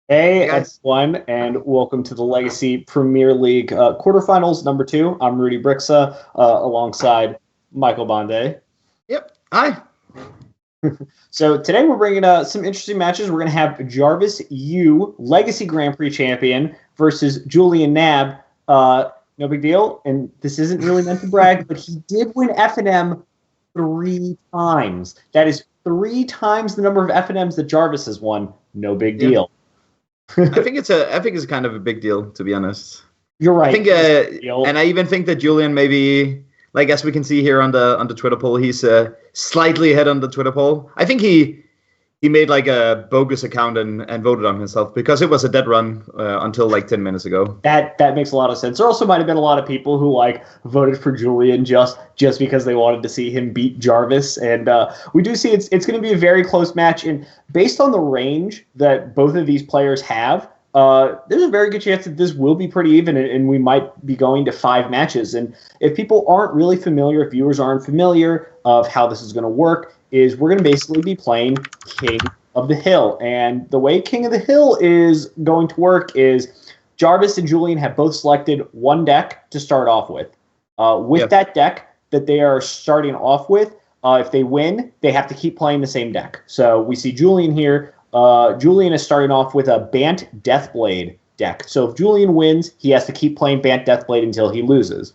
Hey Hey guys. everyone, and welcome to the Legacy Premier League quarterfinals number two. I'm Rudy Brixa alongside Michael Bonde. Yep. Hi. So today we're bringing some interesting matches. We're going to have Jarvis U, Legacy Grand Prix champion, versus Julian Knab. No big deal, and this isn't really meant to brag, but he did win FNM 3 times. That is 3 times the number of FNMs that Jarvis has won. No big Yeah. deal. I think it's kind of a big deal, to be honest. You're I right. think It is a big deal. and I even think that Julian maybe, like, as we can see here on the Twitter poll, he's slightly ahead on the Twitter poll. I think he made like a bogus account and voted on himself because it was a dead run until like 10 minutes ago. That makes a lot of sense. There also might have been a lot of people who voted for Julian just because they wanted to see him beat Jarvis, and we do see it's going to be a very close match. And based on the range that both of these players have, there's a very good chance that this will be pretty even, and we might be going to 5 matches. And if people aren't really familiar, if viewers aren't familiar of how this is going to work, is we're going to basically be playing King of the Hill, and the way King of the Hill is going to work is Jarvis and Julian have both selected one deck to start off with. With that deck that they are starting off with, if they win, they have to keep playing the same deck. So we see Julian here. Julian is starting off with a Bant Deathblade deck. So if Julian wins, he has to keep playing Bant Deathblade until he loses.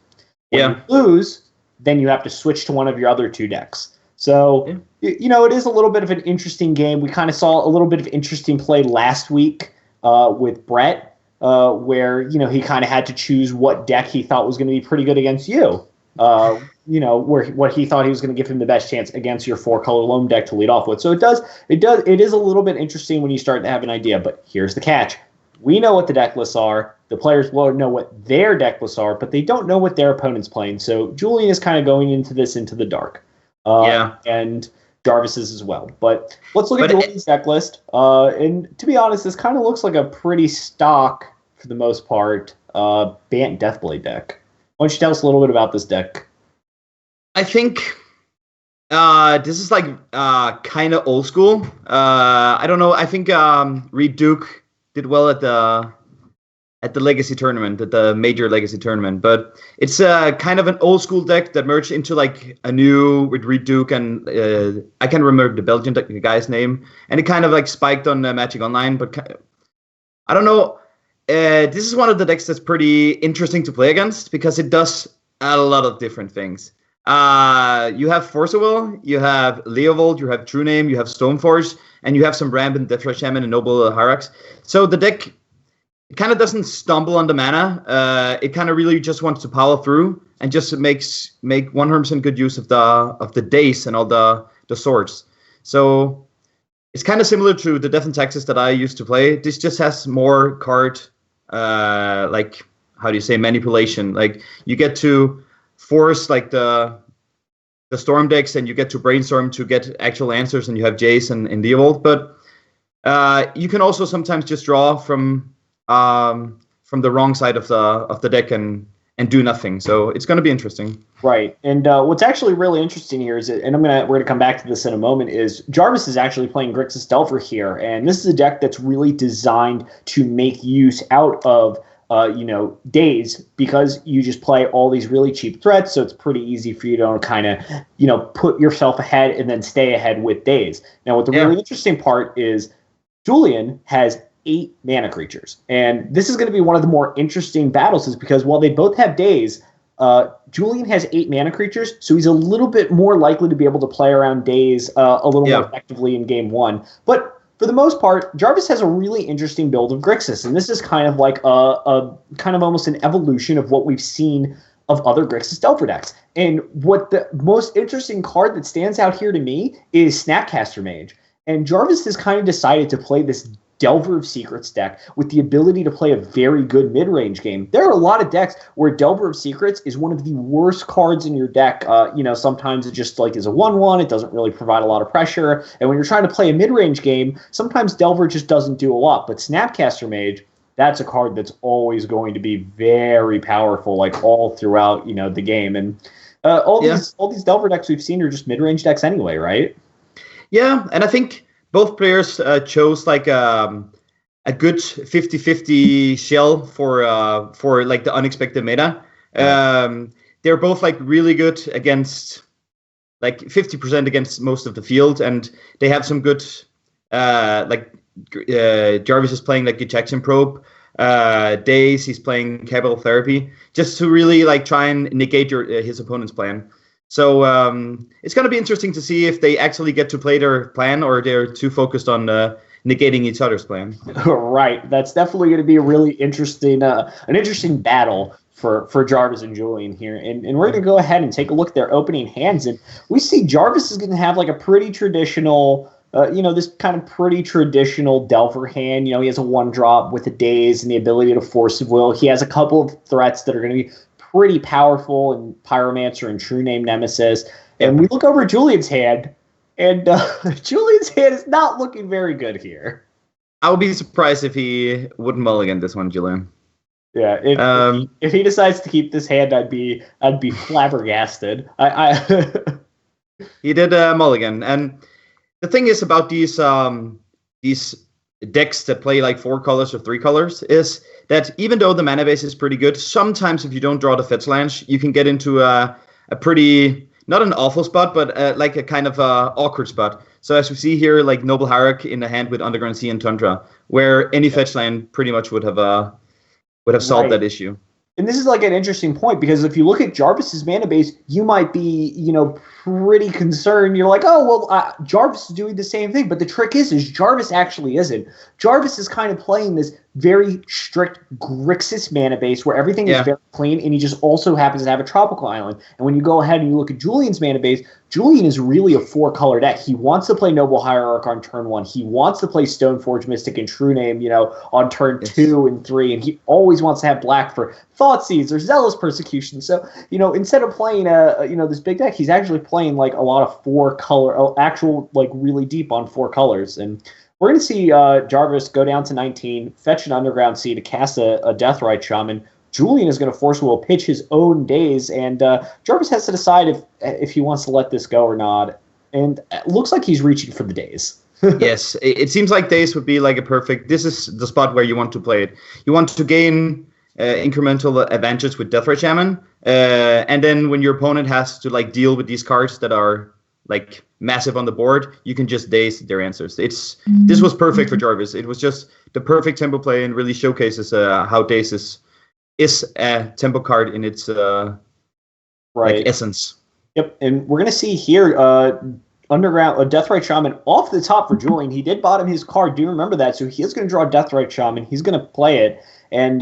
When you lose, then you have to switch to one of your other two decks. So, it is a little bit of an interesting game. We kind of saw a little bit of interesting play last week with Brett, where he kind of had to choose what deck he thought was going to be pretty good against you. Where what he thought he was going to give him the best chance against your 4-color loam deck to lead off with. So it is a little bit interesting when you start to have an idea. But here's the catch: we know what the deck lists are. The players will know what their deck lists are, but they don't know what their opponent's playing. So Julian is kind of going into this into the dark. And Jarvis's as well. But let's look at Julian's deck list. And to be honest, this kind of looks like a pretty stock, for the most part, Bant Deathblade deck. Why don't you tell us a little bit about this deck? I think this is like kind of old school. I don't know. I think Reed Duke did well at the Legacy tournament, at the major Legacy tournament. But it's kind of an old school deck that merged into like a new with Reed Duke, and I can't remember the Belgian guy's name, and it kind of like spiked on Magic Online. But I don't know. This is one of the decks that's pretty interesting to play against because it does a lot of different things. You have Force of Will, you have Leovold, you have True Name, you have Stoneforge, and you have some Rampant Deathflash Shaman and Noble Hyrax. So the deck, it kind of doesn't stumble on the mana. It kind of really just wants to power through and just make 100% good use of the days and all the swords. So it's kind of similar to the Death and Taxes that I used to play. This just has more card, like, how do you say, manipulation. Like, you get to force like the storm decks, and you get to brainstorm to get actual answers, and you have Jace and Leovold. But you can also sometimes just draw from the wrong side of the deck and do nothing. So it's going to be interesting. Right. And what's actually really interesting here is, and we're going to come back to this in a moment, is Jarvis is actually playing Grixis Delver here, and this is a deck that's really designed to make use out of days, because you just play all these really cheap threats, so it's pretty easy for you to kind of, put yourself ahead and then stay ahead with days. Now, what the really interesting part is, Julian has 8 mana creatures, and this is going to be one of the more interesting battles, is because while they both have days, Julian has 8 mana creatures, so he's a little bit more likely to be able to play around days a little more effectively in game one. But for the most part, Jarvis has a really interesting build of Grixis, and this is kind of like a kind of almost an evolution of what we've seen of other Grixis Delver decks. And what the most interesting card that stands out here to me is Snapcaster Mage. And Jarvis has kind of decided to play this Delver of Secrets deck with the ability to play a very good mid-range game. There are a lot of decks where Delver of Secrets is one of the worst cards in your deck. Sometimes it just like is a 1/1. It doesn't really provide a lot of pressure. And when you're trying to play a mid-range game, sometimes Delver just doesn't do a lot. But Snapcaster Mage, that's a card that's always going to be very powerful, like all throughout, the game. And all these Delver decks we've seen are just mid-range decks anyway, right? Yeah, and I think both players chose like a a good 50-50 shell for like the unexpected meta. They're both like really good against like 50% against most of the field, and they have some good Jarvis is playing like ejection probe. Days he's playing capital therapy just to really like try and negate his opponent's plan. So it's going to be interesting to see if they actually get to play their plan or they're too focused on negating each other's plan. Right. That's definitely going to be a really interesting, an interesting battle for Jarvis and Julian here. And we're going to go ahead and take a look at their opening hands. And we see Jarvis is going to have like a pretty traditional, this kind of pretty traditional Delver hand. He has a 1-drop with a Daze and the ability to Force of Will. He has a couple of threats that are going to be pretty powerful in Pyromancer and True Name Nemesis. And we look over Julian's hand, and Julian's hand is not looking very good here. I would be surprised if he wouldn't mulligan this one, Julian. Yeah, if he decides to keep this hand, I'd be flabbergasted. He did mulligan, and the thing is about these decks that play like 4 colors or 3 colors is that even though the mana base is pretty good, sometimes if you don't draw the fetch lands, you can get into a pretty, not an awful spot, but like a kind of awkward spot. So as we see here, like Noble Hierarch in the hand with Underground Sea and Tundra, where any fetch land pretty much would have solved that issue. And this is like an interesting point, because if you look at Jarvis's mana base, you might be, pretty concerned. You're like, oh, well, Jarvis is doing the same thing. But the trick is Jarvis actually isn't. Jarvis is kind of playing this very strict Grixis mana base where everything is very clean, and he just also happens to have a tropical island. And when you go ahead and you look at Julian's mana base, Julian is really a 4-color deck. He wants to play Noble Hierarch on turn 1. He wants to play Stoneforge Mystic and True Name, on turn 2 and 3. And he always wants to have black for Thoughtseeds or Zealous Persecution. So, instead of playing this big deck, he's actually playing like a lot of 4-color, actual like really deep on 4 colors. And we're going to see Jarvis go down to 19, fetch an Underground Sea to cast a Deathrite Shaman. Julian is going to Force Will pitch his own Daze, and Jarvis has to decide if he wants to let this go or not. And it looks like he's reaching for the Daze. Yes, it seems like Daze would be like a perfect. This is the spot where you want to play it. You want to gain incremental advantage with Deathrite Shaman, and then when your opponent has to like deal with these cards that are like massive on the board, you can just Daze their answers. This was perfect for Jarvis. It was just the perfect tempo play and really showcases how Daze is a tempo card in its essence. Yep, and we're going to see here Underground, a Deathrite Shaman off the top for Julian. He did bottom his card. Do you remember that? So he is going to draw Deathrite Shaman. He's going to play it, and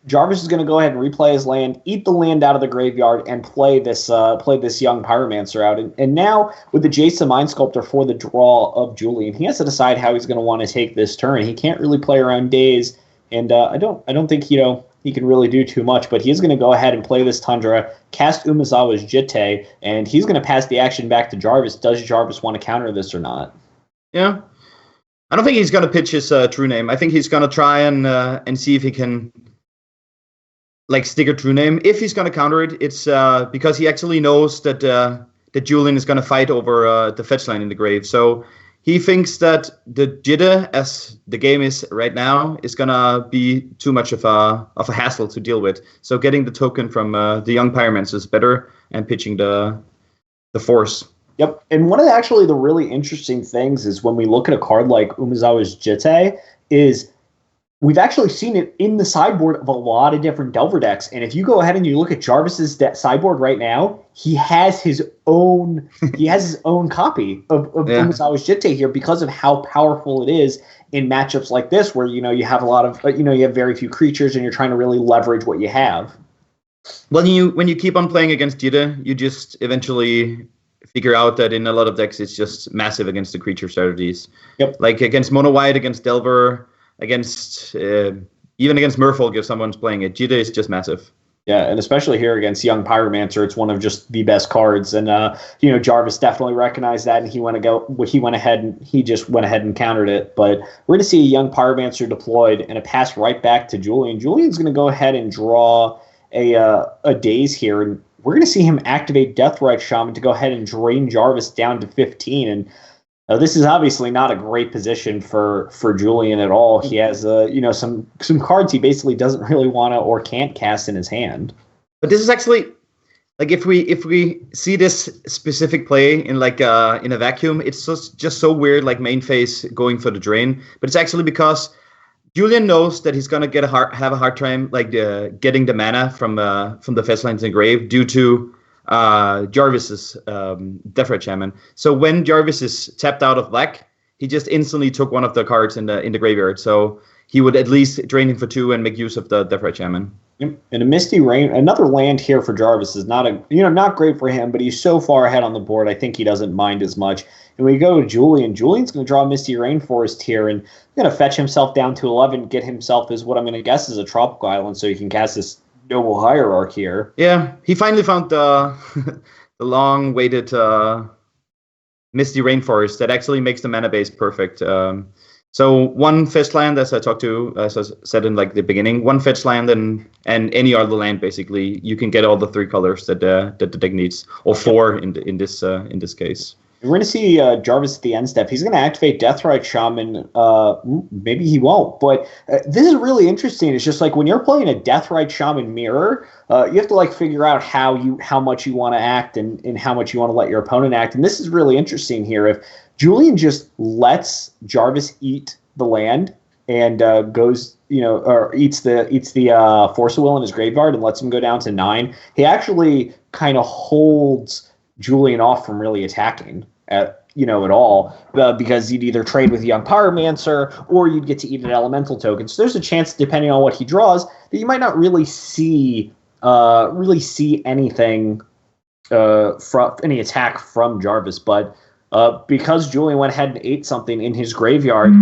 Jarvis is going to go ahead and replay his land, eat the land out of the graveyard, and play this young Pyromancer out. And now with the Jason Mind Sculptor for the draw of Julian, he has to decide how he's going to want to take this turn. He can't really play around Daze, and I don't think he can really do too much, but he's going to go ahead and play this Tundra, cast Umezawa's Jitte, and he's going to pass the action back to Jarvis. Does Jarvis want to counter this or not? Yeah. I don't think he's going to pitch his True Name. I think he's going to try and see if he can like stick a True Name. If he's going to counter it, it's because he actually knows that Julian is going to fight over the fetch line in the grave. So he thinks that the Jitte, as the game is right now, is gonna be too much of a hassle to deal with. So getting the token from the young Pyromancer is better, and pitching the Force. Yep, and one of the really interesting things is when we look at a card like Umezawa's Jitte, is we've actually seen it in the sideboard of a lot of different Delver decks. And if you go ahead and you look at Jarvis's sideboard right now, he has his own copy of Umezawa's Jitte here because of how powerful it is in matchups like this, where you have a lot of you have very few creatures and you're trying to really leverage what you have. Well, when you keep on playing against Jitte, you just eventually figure out that in a lot of decks it's just massive against the creature strategies. Yep. Like against Mono White, against Delver, against even against Merfolk, if someone's playing it, Jitte is just massive. Yeah, and especially here against young Pyromancer, it's one of just the best cards. And Jarvis definitely recognized that, and he went ahead and countered it. But we're going to see a young Pyromancer deployed and a pass right back to Julian. Julian's going to go ahead and draw a Daze here, and we're going to see him activate Deathrite Shaman to go ahead and drain Jarvis down to 15. And This is obviously not a great position for Julian at all. He has some cards he basically doesn't really want to or can't cast in his hand. But this is actually like if we see this specific play in like in a vacuum, it's just so weird. Like main phase going for the drain, but it's actually because Julian knows that he's gonna have a hard time like getting the mana from the Festlands and Grave due to Jarvis's Deathrite Shaman. So when Jarvis is tapped out of black, he just instantly took one of the cards in the graveyard. So he would at least drain him for 2 and make use of the Deathrite Shaman. And a Misty Rain, another land here for Jarvis is not great for him, but he's so far ahead on the board. I think he doesn't mind as much. And we go to Julian. Julian's going to draw Misty Rainforest here and going to fetch himself down to 11, get himself as what I'm going to guess is a tropical island, so he can cast this Noble Hierarch here. Yeah, he finally found the the long-waited Misty Rainforest that actually makes the mana base perfect. So one fetch land, as I said in like the beginning, one fetch land and any other land basically, you can get all the 3 colors that the deck needs, or 4 in this case. We're going to see Jarvis at the end step. He's going to activate Deathrite Shaman. Maybe he won't, but this is really interesting. It's just like when you're playing a Deathrite Shaman mirror, you have to like figure out how much you want to act and how much you want to let your opponent act. And this is really interesting here. If Julian just lets Jarvis eat the land and goes, or eats the Force of Will in his graveyard and lets him go down to 9, he actually kind of holds Julian off from really attacking at all, because you'd either trade with Young Pyromancer or you'd get to eat an elemental token. So there's a chance, depending on what he draws, that you might not really see anything from any attack from Jarvis. But because Julian went ahead and ate something in his graveyard,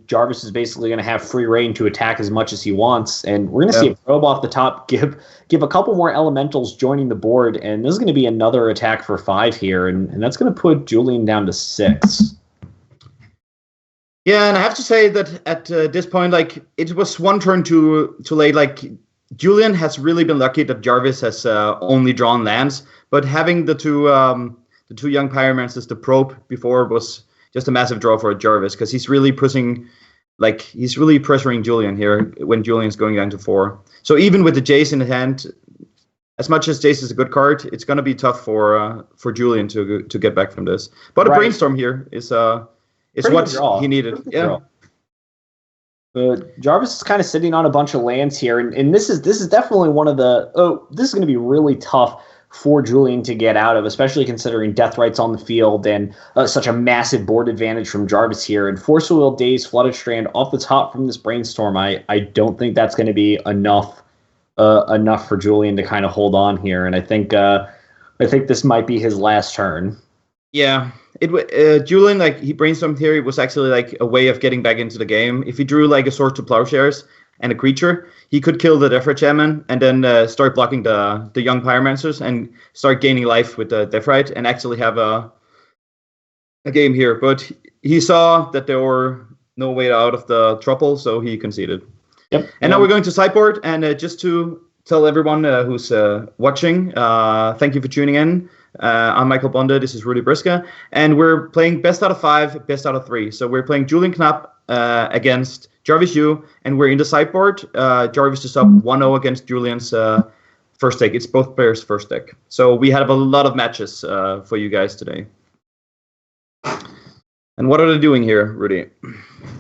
Jarvis is basically going to have free reign to attack as much as he wants, and we're going to see a probe off the top give a couple more elementals joining the board, and there's going to be another attack for 5 here, and that's going to put Julian down to 6. Yeah, and I have to say that at this point, like, it was one turn too late. Like, Julian has really been lucky that Jarvis has only drawn lands, but having the two Young Pyromancers, the probe before, was just a massive draw for Jarvis, because he's really pressuring Julian here when Julian's going down to 4. So even with the Jace in hand, as much as Jace is a good card, it's going to be tough for Julian to get back from this. But a Brainstorm here is what he needed. Yeah. Jarvis is kind of sitting on a bunch of lands here, and this is definitely one of the this is going to be really tough for Julian to get out of, especially considering Deathrite's on the field and such a massive board advantage from Jarvis here. And Force of Will, Daze, Flooded Strand off the top from this Brainstorm, I don't think that's going to be enough for Julian to kind of hold on here. And I think this might be his last turn. Yeah, Julian, like, he Brainstorm theory was actually like a way of getting back into the game. If he drew like a Sword to Plowshares and a creature, he could kill the Deathrite Shaman and then start blocking the Young Pyromancers and start gaining life with the Deathrite and actually have a game here. But he saw that there were no way out of the trouble, so he conceded. Yep. And now we're going to sideboard, and just to tell everyone who's watching, thank you for tuning in. I'm Michael Bonda, this is Rudy Briska, and we're playing best out of 5, best out of 3. So we're playing Julian Knab against Jarvis Yu, and we're in the sideboard. Jarvis is up 1-0 against Julian's first deck. It's both players' first deck. So we have a lot of matches for you guys today. And what are they doing here, Rudy?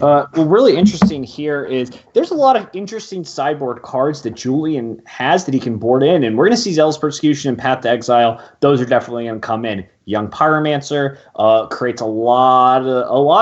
Well, really interesting here is there's a lot of interesting sideboard cards that Julian has that he can board in, and we're going to see Zealous Persecution and Path to Exile. Those are definitely going to come in. Young Pyromancer creates a lot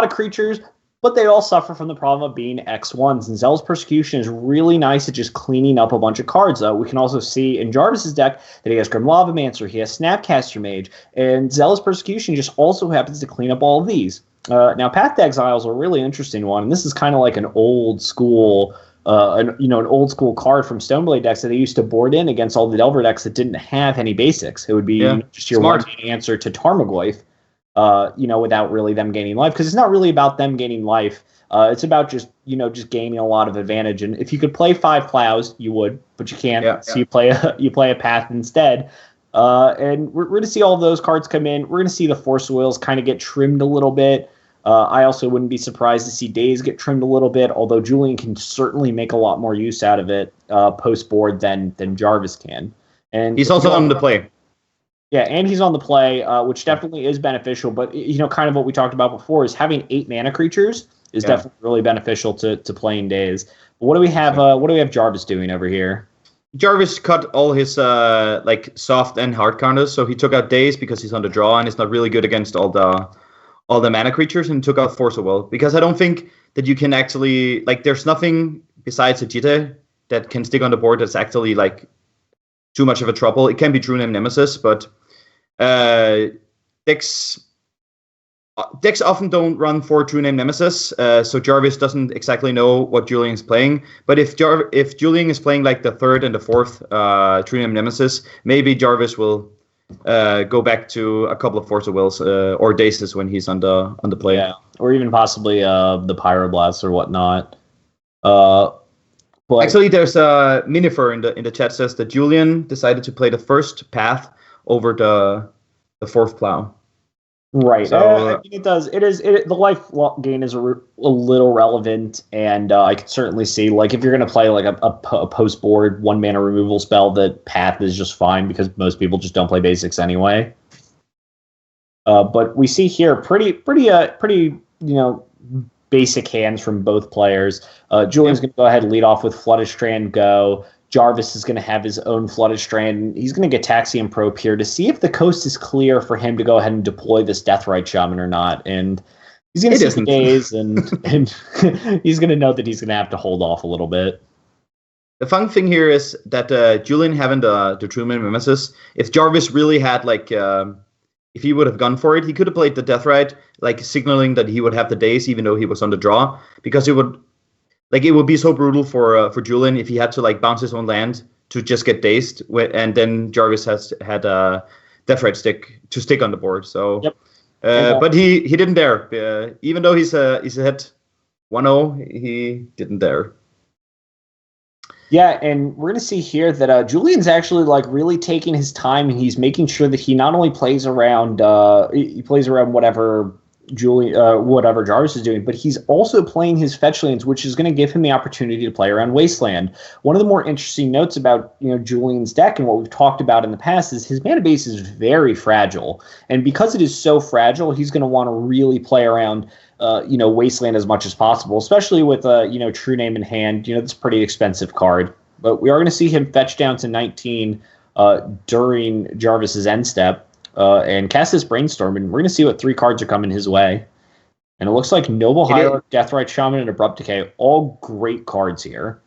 of creatures, but they all suffer from the problem of being X1s, and Zealous Persecution is really nice at just cleaning up a bunch of cards. We can also see in Jarvis's deck that he has Grim Lavamancer, he has Snapcaster Mage, and Zealous Persecution just also happens to clean up all of these. Now, Path to Exile is a really interesting one, and this is kind of like an old school, an old school card from Stoneblade decks that they used to board in against all the Delver decks that didn't have any basics. It would be just your one answer to Tarmogoyf, without really them gaining life, because it's not really about them gaining life. It's about just gaining a lot of advantage. And if you could play 5 plows, you would, but you can't. So you play a path instead. And we're going to see all of those cards come in. We're going to see the Force of Wills kind of get trimmed a little bit. I also wouldn't be surprised to see Days get trimmed a little bit, although Julian can certainly make a lot more use out of it post-board than Jarvis can. And he's also on the play. Yeah, and he's on the play, which definitely is beneficial. But, kind of what we talked about before is having 8 mana creatures is definitely really beneficial to playing Days. But what do we have? What do we have Jarvis doing over here? Jarvis cut all his soft and hard counters, so he took out Days because he's on the draw and it's not really good against all the mana creatures, and took out Force of Will because I don't think that you can actually there's nothing besides a Jita that can stick on the board that's actually too much of a trouble. It can be True Name Nemesis, but decks often don't run for True Name Nemesis, so Jarvis doesn't exactly know what Julian is playing. But if Julian is playing the third and the fourth True Name Nemesis, maybe Jarvis will go back to a couple of Force of Wills or Daces when he's on the play. Yeah, or even possibly the Pyroblasts or whatnot. But actually, there's a Minifer in the chat says that Julian decided to play the first path over the fourth plow. Right. So, I mean, it does. The life gain is a little relevant, and I could certainly see if you're going to play a post board 1 mana removal spell, that path is just fine because most people just don't play basics anyway. But we see here pretty basic hands from both players. Julian's going to go ahead and lead off with Flooded Strand Go. Jarvis is going to have his own Flooded Strand. He's going to get Taxi and Probe here to see if the coast is clear for him to go ahead and deploy this Deathrite Shaman or not. And he's going to see the Days, and he's going to know that he's going to have to hold off a little bit. The fun thing here is that Julian having the True Name Nemesis, if Jarvis really had if he would have gone for it, he could have played the Deathrite, signaling that he would have the Days even though he was on the draw, because it would be so brutal for Julian if he had to bounce his own land to just get dazed, and then Jarvis had a Deathrite stick on the board. So, but he didn't dare. Even though he's ahead 1-0, he didn't dare. Yeah, and we're going to see here that Julian's actually really taking his time, and he's making sure that he not only plays around whatever whatever Jarvis is doing, but he's also playing his fetch lands, which is going to give him the opportunity to play around Wasteland. One of the more interesting notes about Julian's deck and what we've talked about in the past is his mana base is very fragile, and because it is so fragile, he's going to want to really play around Wasteland as much as possible, especially with True Name in hand. That's a pretty expensive card, but we are going to see him fetch down to 19 during Jarvis's end step. And cast this Brainstorm, and we're going to see what 3 cards are coming his way. And it looks like Noble Hierarch, Deathrite Shaman, and Abrupt Decay, all great cards here.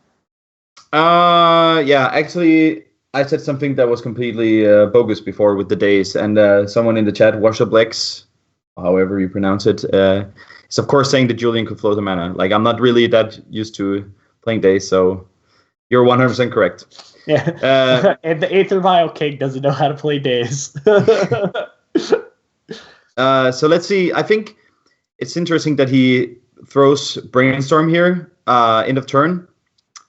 Yeah, actually, I said something that was completely bogus before with the Days, and someone in the chat, Washablex, however you pronounce it, is of course saying that Julian could float a mana. I'm not really that used to playing Days, so you're 100% correct. Yeah, and the Aether Vial King doesn't know how to play Days. So let's see. I think it's interesting that he throws Brainstorm here, end of turn.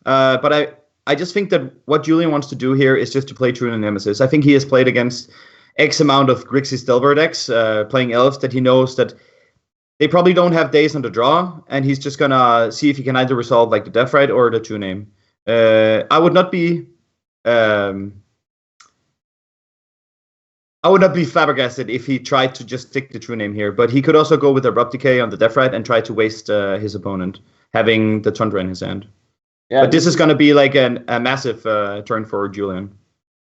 But I just think that what Julian wants to do here is just to play True Name Nemesis. I think he has played against X amount of Grixis Delver decks, playing Elves, that he knows that they probably don't have Days on the draw, and he's just gonna see if he can either resolve the Deathrite or the True Name. I would not be flabbergasted if he tried to just stick the True Name here, but he could also go with Abrupt Decay on the Deathrite and try to waste his opponent, having the Tundra in his hand. Yeah, but this is going to be a massive turn for Julian.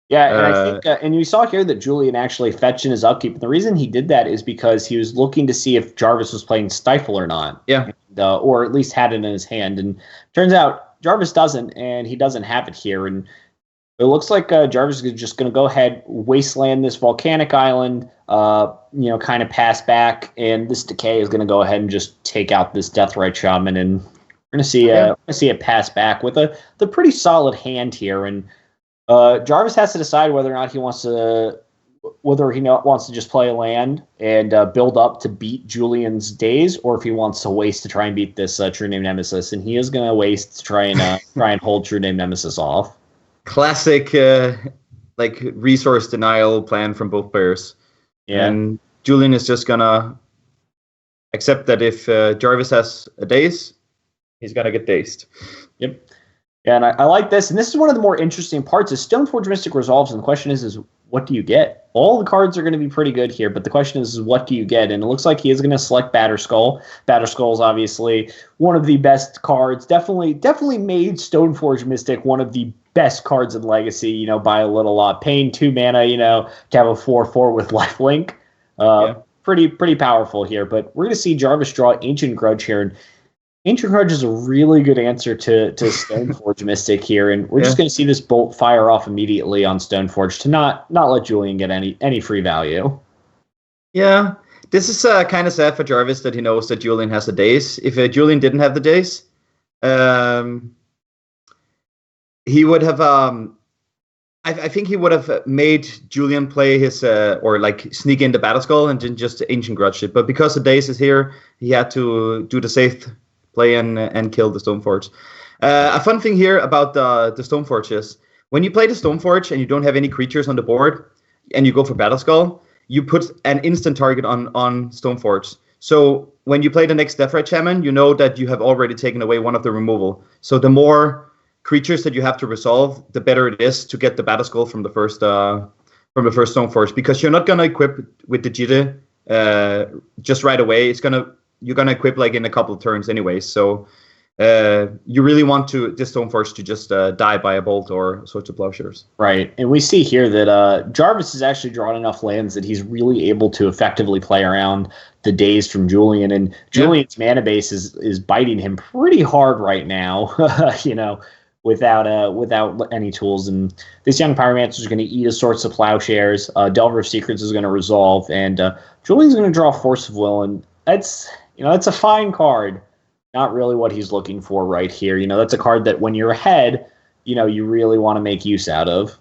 Yeah, and I think, and you saw here that Julian actually fetched in his upkeep. And the reason he did that is because he was looking to see if Jarvis was playing Stifle or not. Yeah. And, or at least had it in his hand. And turns out Jarvis doesn't, and he doesn't have it here. And it looks like Jarvis is just going to go ahead, wasteland this volcanic island, kind of pass back, and this Decay is going to go ahead and just take out this Deathrite Shaman, and we're going to see it pass back with the pretty solid hand here. And Jarvis has to decide whether or not he wants to just play a land and build up to beat Julian's Days, or if he wants to waste to try and beat this True Name Nemesis, and he is going to waste to try and hold True Name Nemesis off. Classic like resource denial plan from both players. Yeah. And Julian is just gonna accept that if Jarvis has a daze, he's gonna get dazed. Yep. Yeah, and I like this. And this is one of the more interesting parts is Stoneforge Mystic resolves, and the question is what do you get? All the cards are going to be pretty good here, but the question is what do you get? And it looks like he is going to select Batterskull. Batterskull is obviously one of the best cards. Definitely made Stoneforge Mystic one of the best cards in Legacy, you know, by a little lot. Paying 2 mana, you know, to have a 4/4 with lifelink. Pretty powerful here. But we're going to see Jarvis draw Ancient Grudge here, and Ancient Grudge is a really good answer to Stoneforge Mystic here, and we're just going to see this bolt fire off immediately on Stoneforge to not let Julian get any free value. Yeah, this is kind of sad for Jarvis that he knows that Julian has the daze. If Julian didn't have the daze, he would have. I think he would have made Julian play his or like sneak into Battleskull and didn't just Ancient Grudge it. But because the daze is here, he had to do the safe play and kill the Stoneforge. A fun thing here about the Stoneforge is when you play the Stoneforge and you don't have any creatures on the board and you go for Battleskull, you put an instant target on Stoneforge. So when you play the next Deathrite Shaman, you know that you have already taken away one of the removal. So the more creatures that you have to resolve, the better it is to get the Battleskull from the first Stoneforge, because you're not gonna equip with the Jita just right away. You're gonna equip like in a couple of turns anyway. So you really want this Stoneforge to just die by a bolt or Swords of Plowshares. Right, and we see here that Jarvis has actually drawn enough lands that he's really able to effectively play around the daze from Julian, and Julian's mana base is biting him pretty hard right now. You know, without any tools, and this young Pyromancer is going to eat a Swords of Plowshares. Delver of Secrets is going to resolve, and Julian's going to draw Force of Will, and that's a fine card. Not really what he's looking for right here. You know, that's a card that when you're ahead, you know, you really want to make use out of.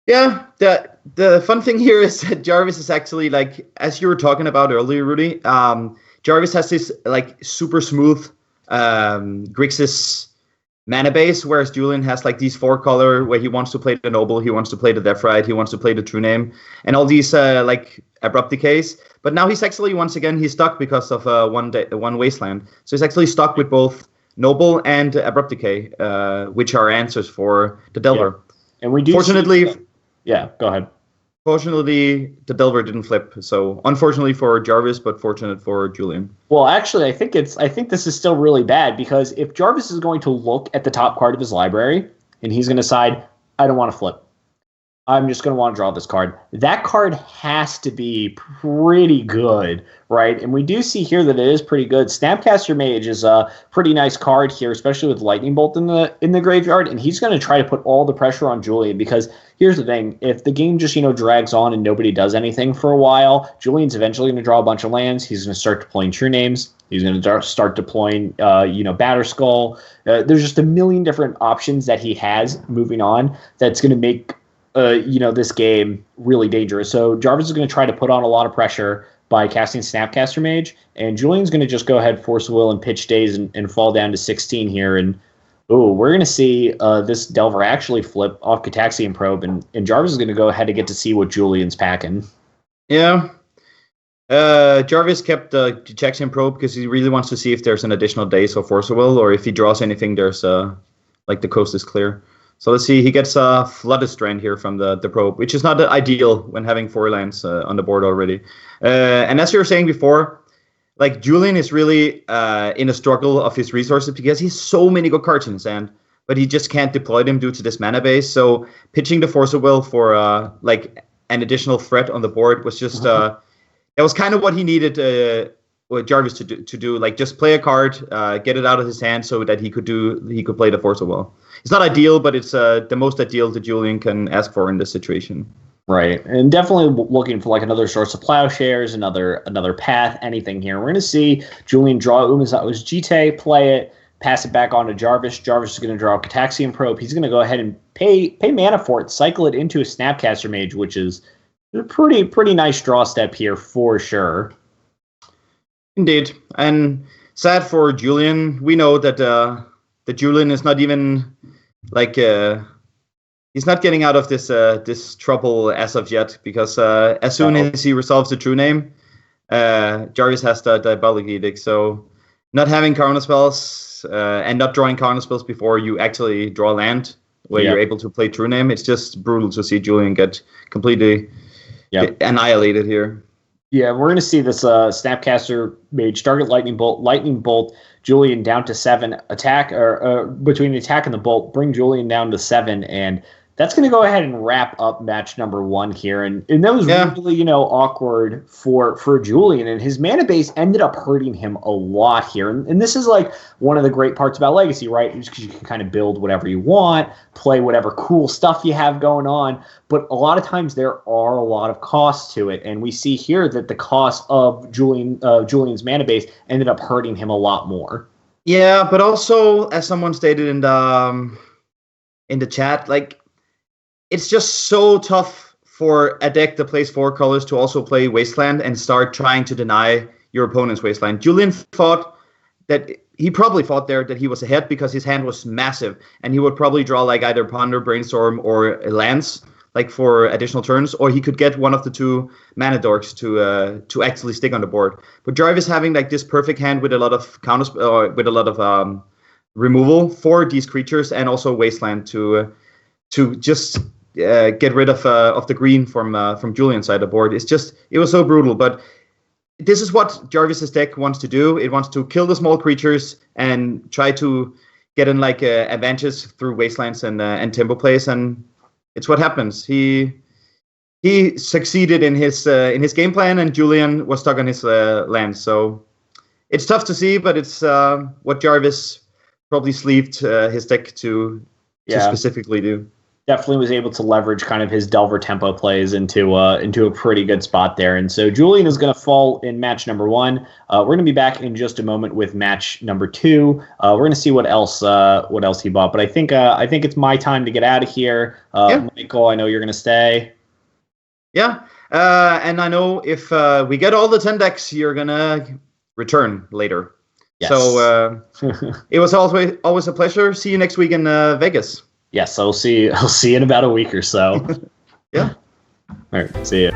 Yeah, the fun thing here is that Jarvis is actually, like, as you were talking about earlier, Rudy, Jarvis has this, like, super smooth Grixis mana base, whereas Julian has, like, these 4-color where he wants to play the Noble, he wants to play the Deathrite, he wants to play the True Name, and all these, like, Abrupt Decays. But now he's actually, once again, he's stuck because of one Wasteland. So he's actually stuck with both Noble and Abrupt Decay, which are answers for the Delver. Yeah. And we do Fortunately... Yeah, go ahead. Fortunately, the Delver didn't flip. So unfortunately for Jarvis, but fortunate for Julian. Well, actually, I think this is still really bad, because if Jarvis is going to look at the top card of his library and he's going to decide, I don't want to flip, I'm just going to want to draw this card, that card has to be pretty good, right? And we do see here that it is pretty good. Snapcaster Mage is a pretty nice card here, especially with Lightning Bolt in the graveyard, and he's going to try to put all the pressure on Julian, because here's the thing, if the game just, drags on and nobody does anything for a while, Julian's eventually going to draw a bunch of lands. He's going to start deploying True Names. He's going to start deploying, Batterskull. There's just a million different options that he has moving on that's going to make this game really dangerous. So Jarvis is going to try to put on a lot of pressure by casting Snapcaster Mage, and Julian's going to just go ahead, Force of Will, and pitch daze and fall down to 16 here. And we're going to see this Delver actually flip off Cataxian Probe, and Jarvis is going to go ahead and get to see what Julian's packing. Yeah. Jarvis kept the Cataxian Probe because he really wants to see if there's an additional daze or Force of Will, or if he draws anything, there's the coast is clear. So let's see, he gets a Flooded Strand here from the Probe, which is not ideal when having 4 lands on the board already. And as you were saying before, like, Julian is really in a struggle of his resources because he has so many good cards in his hand, but he just can't deploy them due to this mana base. So pitching the Force of Will for an additional threat on the board was just that was kind of what he needed Jarvis to do. Like, just play a card, get it out of his hand so that he could play the Force of Will. It's not ideal, but it's the most ideal that Julian can ask for in this situation. Right, and definitely looking for like another Source of Plowshares, another path, anything here. We're going to see Julian draw Umezawa's Jite, play it, pass it back on to Jarvis. Jarvis is going to draw a Cataxian Probe. He's going to go ahead and pay mana for it, cycle it into a Snapcaster Mage, which is a pretty nice draw step here for sure. Indeed, and sad for Julian. We know that Julian is not even he's not getting out of this trouble as of yet, because as soon as he resolves the true name, Jarvis has the Diabolic Edict. So not having counter spells and not drawing counter spells before you actually draw land, where you're able to play true name, it's just brutal to see Julian get completely annihilated here. Yeah, we're going to see this Snapcaster Mage target Lightning Bolt Julian down to 7, attack, or between the attack and the bolt, bring Julian down to 7, and that's going to go ahead and wrap up match number 1 here. And that was really, awkward for Julian, and his mana base ended up hurting him a lot here. And this is like one of the great parts about Legacy, right? Just because you can kind of build whatever you want, play whatever cool stuff you have going on. But a lot of times there are a lot of costs to it, and we see here that the cost of Julian's mana base ended up hurting him a lot more. Yeah, but also, as someone stated in the chat, like, it's just so tough for a deck that plays 4 colors to also play Wasteland and start trying to deny your opponent's Wasteland. Julian probably thought there that he was ahead because his hand was massive, and he would probably draw like either Ponder, Brainstorm, or a Lance, like for additional turns, or he could get one of the 2 mana dorks to actually stick on the board. But Jarvis having like this perfect hand with a lot of removal for these creatures, and also Wasteland to just get rid of the green from Julian's side of the board. It was so brutal. But this is what Jarvis's deck wants to do. It wants to kill the small creatures and try to get in like advantages through Wastelands and tempo plays, and it's what happens. He succeeded in his game plan, and Julian was stuck on his land. So it's tough to see, but it's what Jarvis probably sleeved his deck to specifically do. Definitely was able to leverage kind of his Delver tempo plays into a pretty good spot there. And so Julian is going to fall in match number 1. We're going to be back in just a moment with match number 2. We're going to see what else he bought. But I think it's my time to get out of here. Michael, I know you're going to stay. Yeah, and I know if we get all the 10 decks, you're going to return later. Yes. So it was always a pleasure. See you next week in Vegas. Yes, I'll see you in about a week or so. Yeah. All right, see you.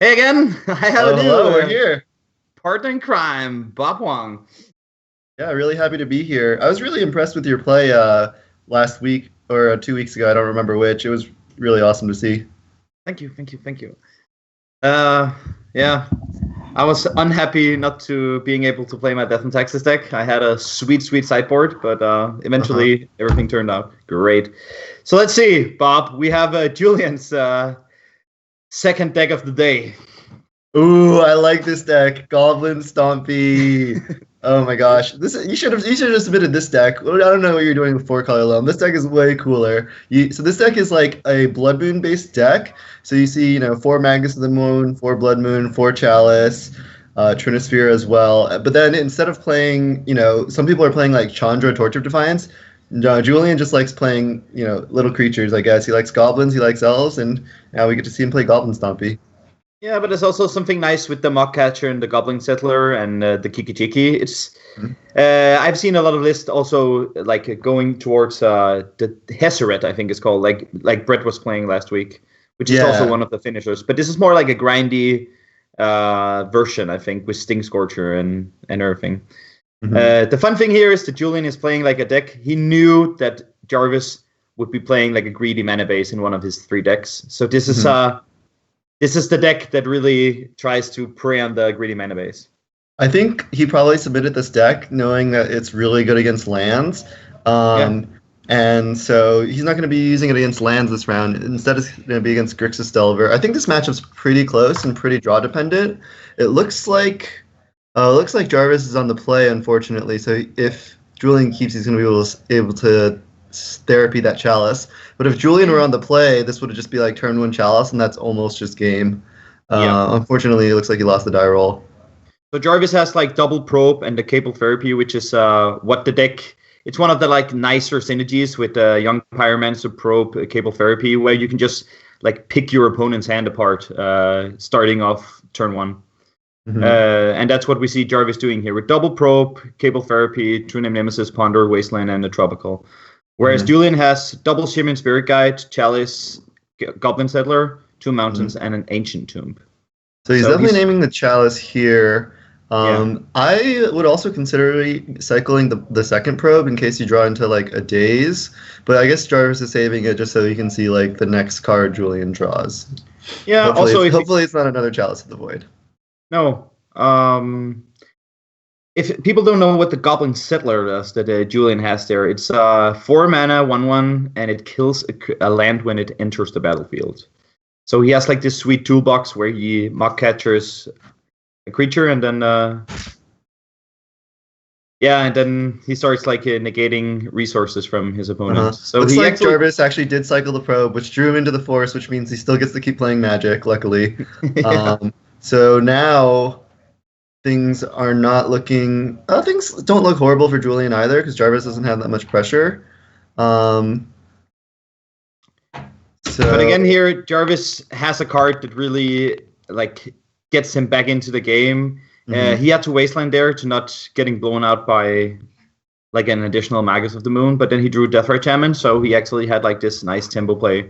Hey again. I have a new Hello, we're here. partner in crime, Bob Wong. Yeah, really happy to be here. I was really impressed with your play last week or 2 weeks ago. I don't remember which. It was really awesome to see. Thank you. Yeah, I was unhappy not to being able to play my Death and Taxes deck. I had a sweet sideboard, but eventually everything turned out great. So let's see, Bob. We have Julian's second deck of the day. Ooh, I like this deck, Goblin Stompy. Oh my gosh, you should have submitted this deck. I don't know what you're doing with 4-color loam. This deck is way cooler. So this deck is like a Blood Moon based deck. So you see, 4 Magus of the Moon, 4 Blood Moon, 4 Chalice, Trinisphere as well. But then instead of playing, some people are playing like Chandra, Torch of Defiance. No, Julian just likes playing, little creatures. I guess he likes goblins, he likes elves, and now we get to see him play Goblin Stompy. Yeah, but there's also something nice with the Mock Catcher and the Goblin Settler and the Kiki Chiki. It's I've seen a lot of lists also like going towards the Heseret, I think it's called, like Brett was playing last week, which is also one of the finishers. But this is more like a grindy version, I think, with Sting Scorcher and everything. The fun thing here is that Julian is playing like a deck. He knew that Jarvis would be playing like a greedy mana base in one of his 3 decks. So this is This is the deck that really tries to prey on the greedy mana base. I think he probably submitted this deck knowing that it's really good against lands. And so he's not going to be using it against lands this round. Instead, it's going to be against Grixis Delver. I think this matchup's pretty close and pretty draw dependent. It looks like Jarvis is on the play, unfortunately. So if Julian keeps, he's going to be able to therapy that Chalice. But if Julian were on the play, this would just be like turn 1 Chalice, and that's almost just game. Unfortunately, it looks like he lost the die roll. So Jarvis has like double probe and the Cable Therapy, which is what the deck. It's one of the like nicer synergies with Young Pyromancer Probe Cable Therapy, where you can just like pick your opponent's hand apart, starting off turn 1. And that's what we see Jarvis doing here with double probe, Cable Therapy, True Name Nemesis, Ponder, Wasteland, and the Tropical. Whereas Julian has double Shimmering Spirit Guide, Chalice, Goblin Settler, 2 Mountains, and an Ancient Tomb. So he's definitely naming the Chalice here. I would also consider cycling the second probe in case you draw into like a daze. But I guess Jarvis is saving it just so you can see like the next card Julian draws. Yeah. Hopefully it's not another Chalice of the Void. No. If people don't know what the Goblin Settler does that Julian has there, it's 4 mana, 1/1, and it kills a land when it enters the battlefield. So he has like this sweet toolbox where he mock catchers a creature, and then and then he starts like negating resources from his opponent. So looks like Jarvis actually did cycle the probe, which drew him into the forest, which means he still gets to keep playing Magic, luckily. So now things are not looking. Things don't look horrible for Julian either, because Jarvis doesn't have that much pressure. But again, here Jarvis has a card that really like gets him back into the game. He had to Wasteland there to not getting blown out by like an additional Magus of the Moon, but then he drew Deathrite Shaman, so he actually had like this nice tempo play,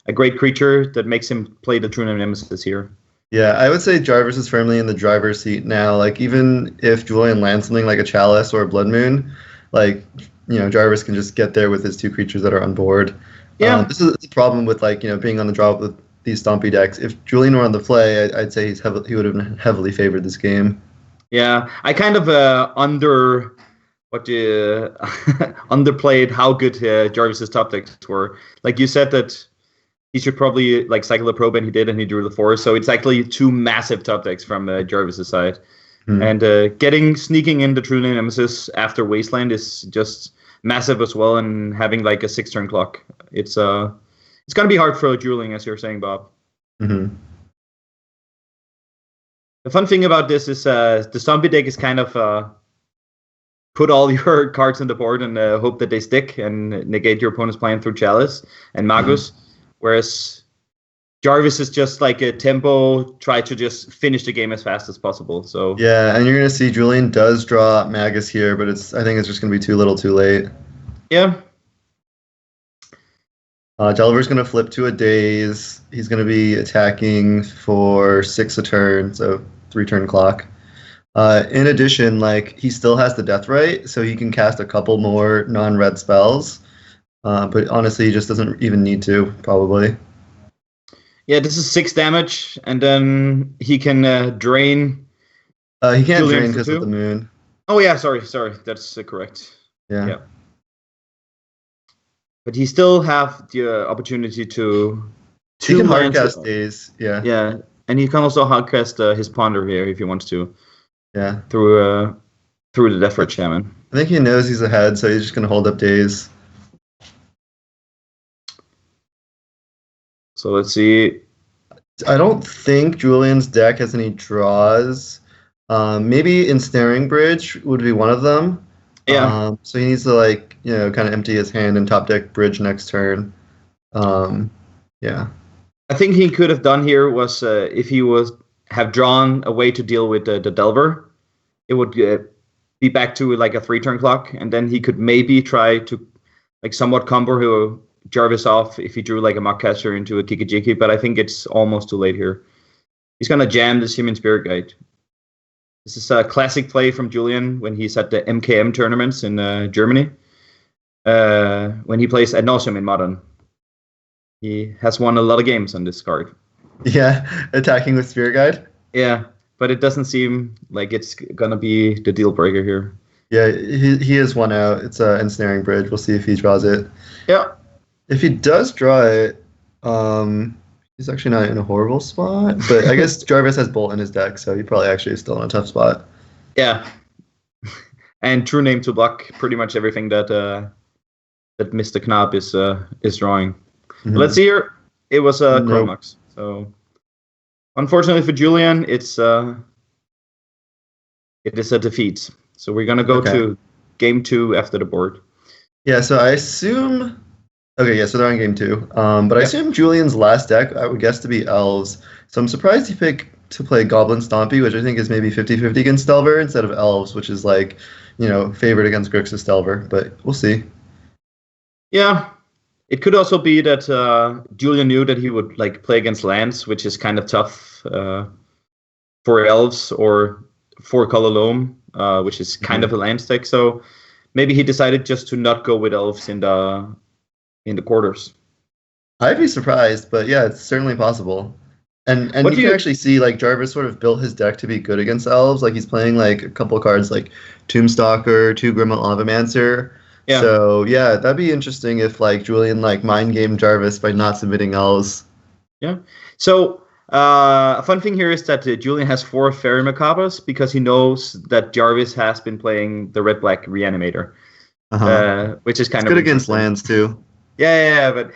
a great creature that makes him play the True Name Nemesis here. Yeah, I would say Jarvis is firmly in the driver's seat now. Like, even if Julian lands something like a Chalice or a Blood Moon, like, Jarvis can just get there with his 2 creatures that are on board. Yeah. This is the problem with, like, being on the draw with these Stompy decks. If Julian were on the play, I'd say he would have heavily favored this game. Yeah, I kind of underplayed how good Jarvis's top decks were. Like, you said that he should probably like cycle the probe, and he did, and he drew the forest. So it's actually 2 massive top decks from Jarvis's side. And sneaking in the True Name Nemesis after Wasteland is just massive as well, and having like a 6-turn clock. It's gonna be hard for Julian, as you're saying, Bob. The fun thing about this is the zombie deck is kind of put all your cards on the board and hope that they stick and negate your opponent's plan through Chalice and Magus. Whereas Jarvis is just like a tempo, try to just finish the game as fast as possible. So yeah, and you're gonna see Julian does draw Magus here, but I think it's just gonna be too little, too late. Yeah. Delver's going to flip to a daze. He's going to be attacking for 6 a turn, so 3-turn clock. In addition, like he still has the Deathrite, so he can cast a couple more non-red spells. But honestly, he just doesn't even need to, probably. Yeah, this is 6 damage, and then he can drain. He can't Julian drain for because of 2? the moon. Oh yeah, sorry, that's correct. Yeah. But he still have the opportunity to. He can lands- hardcast days. Yeah. Yeah, and he can also hardcast his Ponder here if he wants to. Yeah. Through the Deathrite Shaman. I think he knows he's ahead, so he's just going to hold up days. So let's see. I don't think Julian's deck has any draws. Maybe Ensnaring Bridge would be one of them. Yeah. So he needs to kind of empty his hand and top deck Bridge next turn. Yeah. I think he could have done here was if he was have drawn a way to deal with the Delver, it would be back to like a 3-turn clock, and then he could maybe try to like somewhat combo Jarvis off if he drew like a Mockcaster into a Kikijiki, but I think it's almost too late here. He's gonna jam the Human Spirit Guide. This is a classic play from Julian when he's at the MKM tournaments in Germany. When he plays ad nauseam in Modern. He has won a lot of games on this card. Yeah, attacking with Spirit Guide. Yeah, but it doesn't seem like it's gonna be the deal breaker here. Yeah, he is one out. It's an Ensnaring Bridge. We'll see if he draws it. Yeah. If he does draw it, he's actually not in a horrible spot. But I guess Jarvis has Bolt in his deck, so he probably actually is still in a tough spot. Yeah. And True Name to block pretty much everything that Mr. Knab is drawing. Mm-hmm. Let's see here. It was a Nope. Chromax. So unfortunately for Julian, it is a defeat. So we're gonna go to game 2 after the board. Yeah, so I assume. Okay, yeah, so they're on game 2. But I assume Julian's last deck, I would guess to be Elves. So I'm surprised he picked to play Goblin Stompy, which I think is maybe 50-50 against Delver, instead of Elves, which is favored against Grixis Delver. But we'll see. Yeah. It could also be that Julian knew that he would like play against lands, which is kind of tough for Elves or for Color Loam, which is kind of a land stack. So maybe he decided just to not go with Elves in the quarters. I'd be surprised, but yeah, it's certainly possible. And you can actually see like Jarvis sort of built his deck to be good against Elves. Like he's playing like a couple cards like Tombstalker, 2 Grimlet Lavamancer. Yeah. So yeah, that'd be interesting if like Julian like mind gamed Jarvis by not submitting Elves. Yeah. So a fun thing here is that Julian has 4 Fairy Macabres because he knows that Jarvis has been playing the red-black Reanimator, which is kind of good against lands too. Yeah, but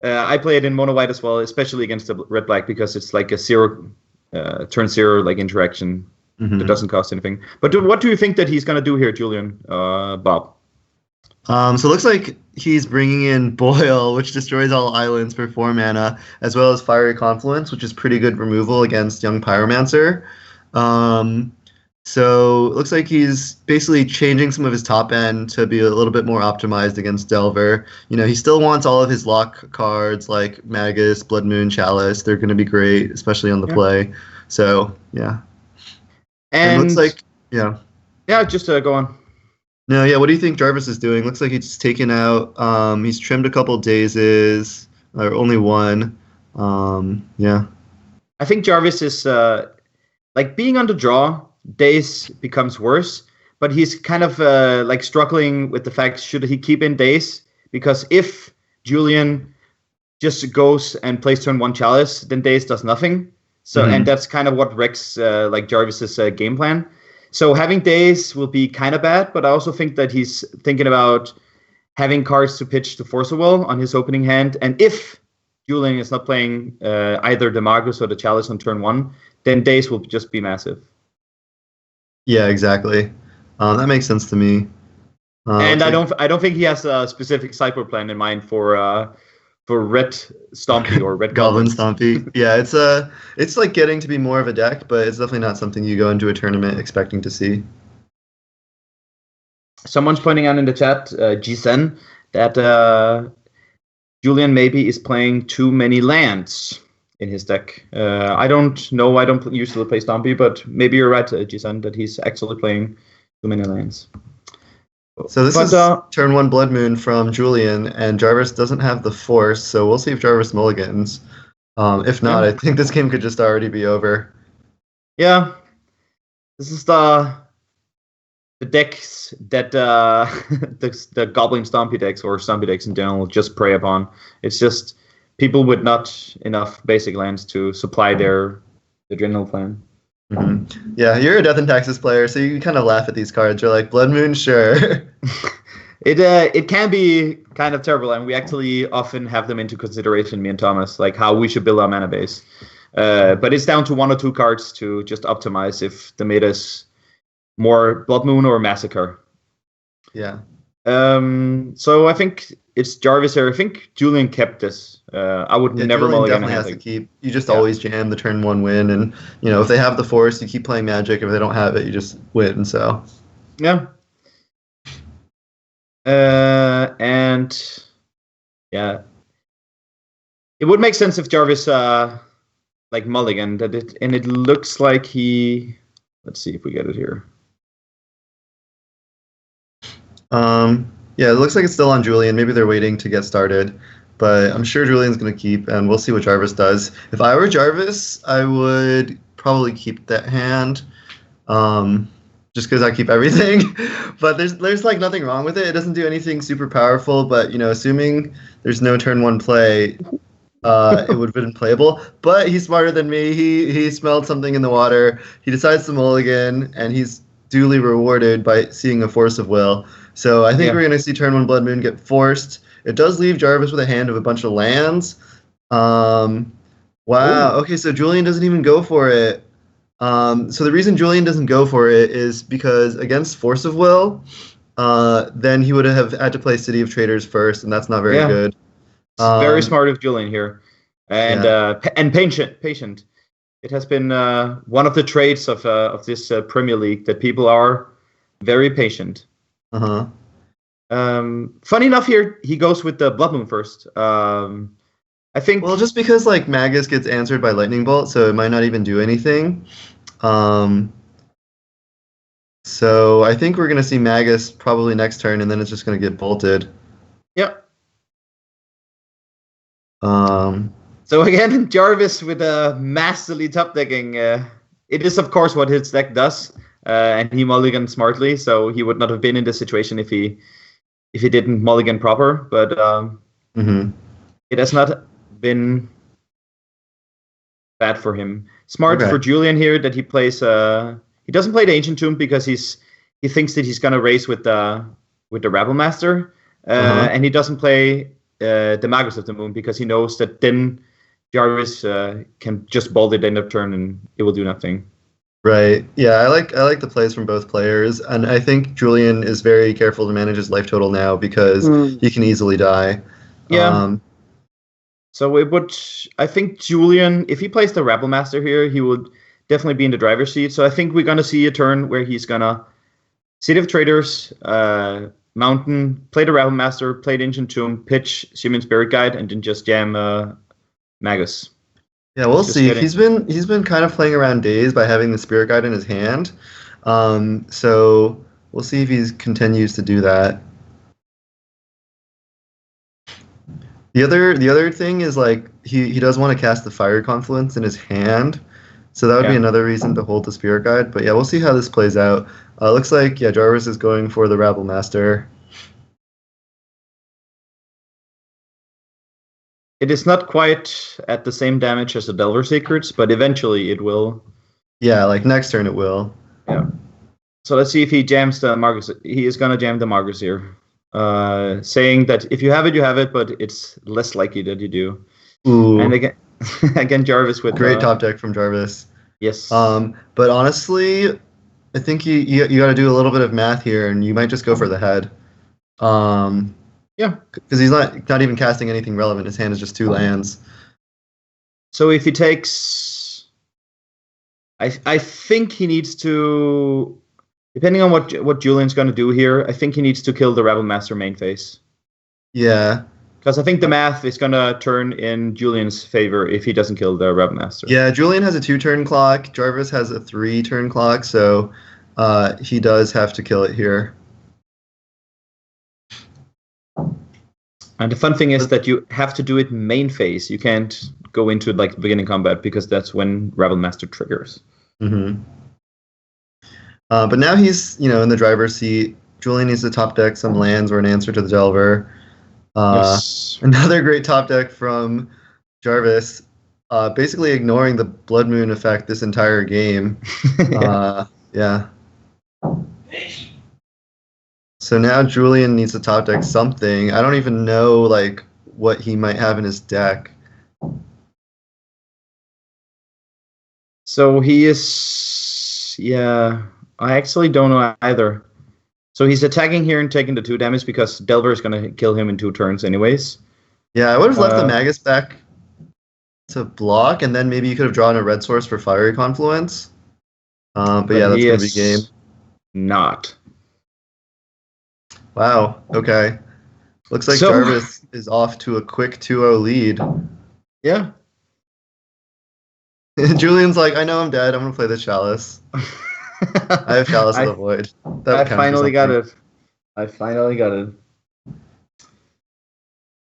I play it in mono white as well, especially against the red-black because it's like a turn 0 like interaction that doesn't cost anything. But what do you think that he's gonna do here, Julian, Bob? So it looks like he's bringing in Boil, which destroys all islands for 4 mana, as well as Fiery Confluence, which is pretty good removal against Young Pyromancer. So it looks like he's basically changing some of his top end to be a little bit more optimized against Delver. He still wants all of his lock cards like Magus, Blood Moon, Chalice. They're going to be great, especially on the play. So, yeah. And it looks like, yeah. Yeah, just go on. No, yeah. What do you think Jarvis is doing? Looks like he's taken out. He's trimmed a couple dazes, or only one. Yeah. I think Jarvis is like being on the draw. Daze becomes worse, but he's kind of like struggling with the fact should he keep in Daze, because if Julian just goes and plays turn 1 Chalice, then Daze does nothing. So and that's kind of what wrecks like Jarvis's game plan. So having Daze will be kind of bad, but I also think that he's thinking about having cards to pitch to Force of Will on his opening hand. And if Julian is not playing either the Magus or the Chalice on turn 1, then Daze will just be massive. Yeah, exactly. That makes sense to me. And I don't think he has a specific sideboard plan in mind for Red Stompy or Red Goblin Stompy. Yeah, it's like getting to be more of a deck, but it's definitely not something you go into a tournament expecting to see. Someone's pointing out in the chat, G-Sen, that Julian maybe is playing too many lands in his deck. I don't know. I don't usually play Stompy, but maybe you're right, Jisan, that he's actually playing too many lands. So this is turn 1 Blood Moon from Julian, and Jarvis doesn't have the Force, so we'll see if Jarvis mulligans. If not, I think this game could just already be over. Yeah. This is the decks that the Goblin Stompy decks or Stompy decks in general just prey upon. It's just people with not enough basic lands to supply their general plan. Mm-hmm. Yeah, you're a Death and Taxes player, so you can kind of laugh at these cards. You're like, Blood Moon, sure. It can be kind of terrible, and we actually often have them into consideration, me and Thomas, like how we should build our mana base. But it's down to 1 or 2 cards to just optimize if the meta is more Blood Moon or Massacre. Yeah. So I think it's Jarvis here. I think Julian kept this. I would never mulligan definitely has to keep. You just always jam the turn 1 win, and if they have the Force, you keep playing Magic. If they don't have it, you just win. So yeah. And yeah, it would make sense if Jarvis like mulligan that it, and it looks like he. Let's see if we get it here. Yeah, it looks like it's still on Julian. Maybe they're waiting to get started, but I'm sure Julian's going to keep, and we'll see what Jarvis does. If I were Jarvis, I would probably keep that hand, just because I keep everything. But there's like nothing wrong with it. It doesn't do anything super powerful, but assuming there's no turn 1 play, it would have been playable. But he's smarter than me. He smelled something in the water. He decides to mulligan, and he's duly rewarded by seeing a Force of Will. So I think we're going to see turn 1 Blood Moon get forced. It does leave Jarvis with a hand of a bunch of lands. Wow. Ooh. Okay, so Julian doesn't even go for it. So the reason Julian doesn't go for it is because against Force of Will, then he would have had to play City of Traders first, and that's not very good. Very smart of Julian here. And patient. It has been one of the traits of this Premier League that people are very patient. Uh-huh. Funny enough, here he goes with the Blood Moon first. I think. Well, just because like Magus gets answered by Lightning Bolt, so it might not even do anything. So I think we're gonna see Magus probably next turn, and then it's just gonna get bolted. Yep. So again, Jarvis with a massively top decking. It is of course what his deck does. And he mulliganed smartly, so he would not have been in this situation if he didn't mulligan proper. But it has not been bad for him. Smart for Julian here that he plays. He doesn't play the Ancient Tomb because he thinks that he's gonna race with the Rabble Master, and he doesn't play the Magus of the Moon because he knows that then Jarvis can just bolt it end of turn and it will do nothing. Right. Yeah, I like the plays from both players, and I think Julian is very careful to manage his life total now because he can easily die. Yeah. So it would. I think Julian, if he plays the Rabble Master here, he would definitely be in the driver's seat. So I think we're gonna see a turn where he's gonna City of Traders, Mountain, play the Rabble Master, play the Ancient Tomb, pitch Simian Spirit Guide, and then just jam Magus. Yeah, we'll see. He's been kind of playing around Daze by having the Spirit Guide in his hand. So we'll see if he continues to do that. The other thing is like he does want to cast the Fire Confluence in his hand. So that would be another reason to hold the Spirit Guide. But yeah, we'll see how this plays out. Looks like Jarvis is going for the Rabble Master. It is not quite at the same damage as the Delver Secrets, but eventually it will. Yeah, like next turn it will. Yeah. So let's see if he jams the Margus. He is gonna jam the Margus here, saying that if you have it, you have it, but it's less likely that you do. Ooh. And again, Jarvis with great top deck from Jarvis. Yes. But honestly, I think you got to do a little bit of math here, and you might just go for the head. Yeah, because he's not even casting anything relevant. His hand is just 2 lands. So if he takes, I think he needs to, depending on what Julian's going to do here, I think he needs to kill the Rebel Master main phase. Yeah, Because I think the math is gonna turn in Julian's favor if he doesn't kill the Rebel Master. Yeah, Julian has a 2-turn clock. Jarvis has a 3-turn clock, so he does have to kill it here. And the fun thing is that you have to do it main phase. You can't go into like beginning combat because that's when Rebel Master triggers. Mm-hmm. But now he's, in the driver's seat. Julian needs to top deck some lands or an answer to the Delver. Yes. Another great top deck from Jarvis, basically ignoring the Blood Moon effect this entire game. Yeah. So now Julian needs to top deck something. I don't even know like what he might have in his deck. So he is, yeah. I actually don't know either. So he's attacking here and taking the 2 damage because Delver is going to kill him in 2 turns anyways. Yeah, I would have left the Magus back to block, and then maybe you could have drawn a red source for Fiery Confluence. But yeah, that's going to be game. Not. Wow, okay. Looks like Jarvis is off to a quick 2-0 lead. Yeah. Julian's like, I know I'm dead, I'm going to play the Chalice. I have Chalice of the Void. I finally got it.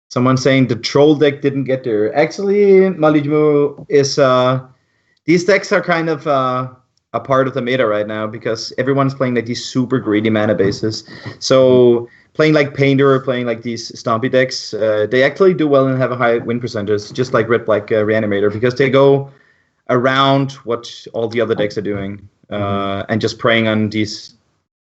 Someone saying the troll deck didn't get there. Actually, Malibu is these decks are kind of a part of the meta right now because everyone's playing like these super greedy mana bases. So playing like Painter or playing like these Stompy decks, they actually do well and have a high win percentage, just like Red Black Reanimator, because they go around what all the other decks are doing and just preying on these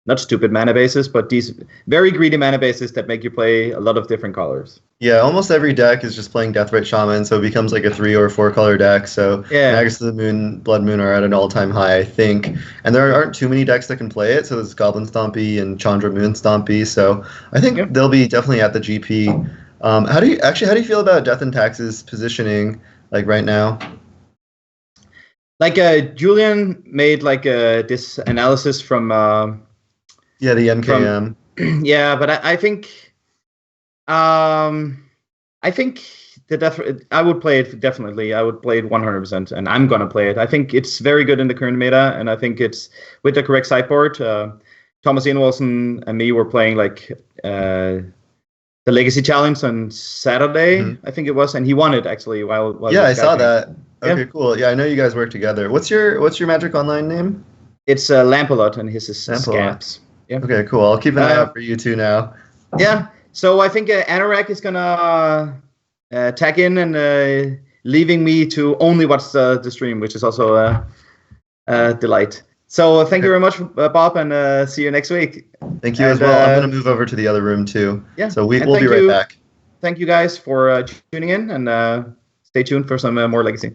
not stupid mana bases, but these very greedy mana bases that make you play a lot of different colors. Yeah, almost every deck is just playing Deathrite Shaman, so it becomes like a 3 or 4 color deck. So yeah. Magus of the Moon, Blood Moon are at an all-time high, I think. And there aren't too many decks that can play it, so there's Goblin Stompy and Chandra Moon Stompy. So I think they'll be definitely at the GP. How do you feel about Death and Tax's positioning like right now? Like Julian made like this analysis from the NKM. Yeah, but I think the I would play it definitely. I would play it 100%, and I'm gonna play it. I think it's very good in the current meta, and I think it's with the correct sideboard. Thomas Inwalson and me were playing like the Legacy Challenge on Saturday, I think it was, and he won it actually. While yeah, I saw that. Okay, cool. Yeah, I know you guys work together. What's your Magic Online name? It's Lampalot, and his is Scamps. Yeah. Okay, cool. I'll keep an eye out for you two now. Yeah. So I think Anorak is gonna tag in and leaving me to only watch the stream, which is also a delight. So thank you very much, Bob, and see you next week. Thank you as well. I'm gonna move over to the other room too. Yeah. So we'll be right back. Thank you guys for tuning in, and stay tuned for some more Legacy.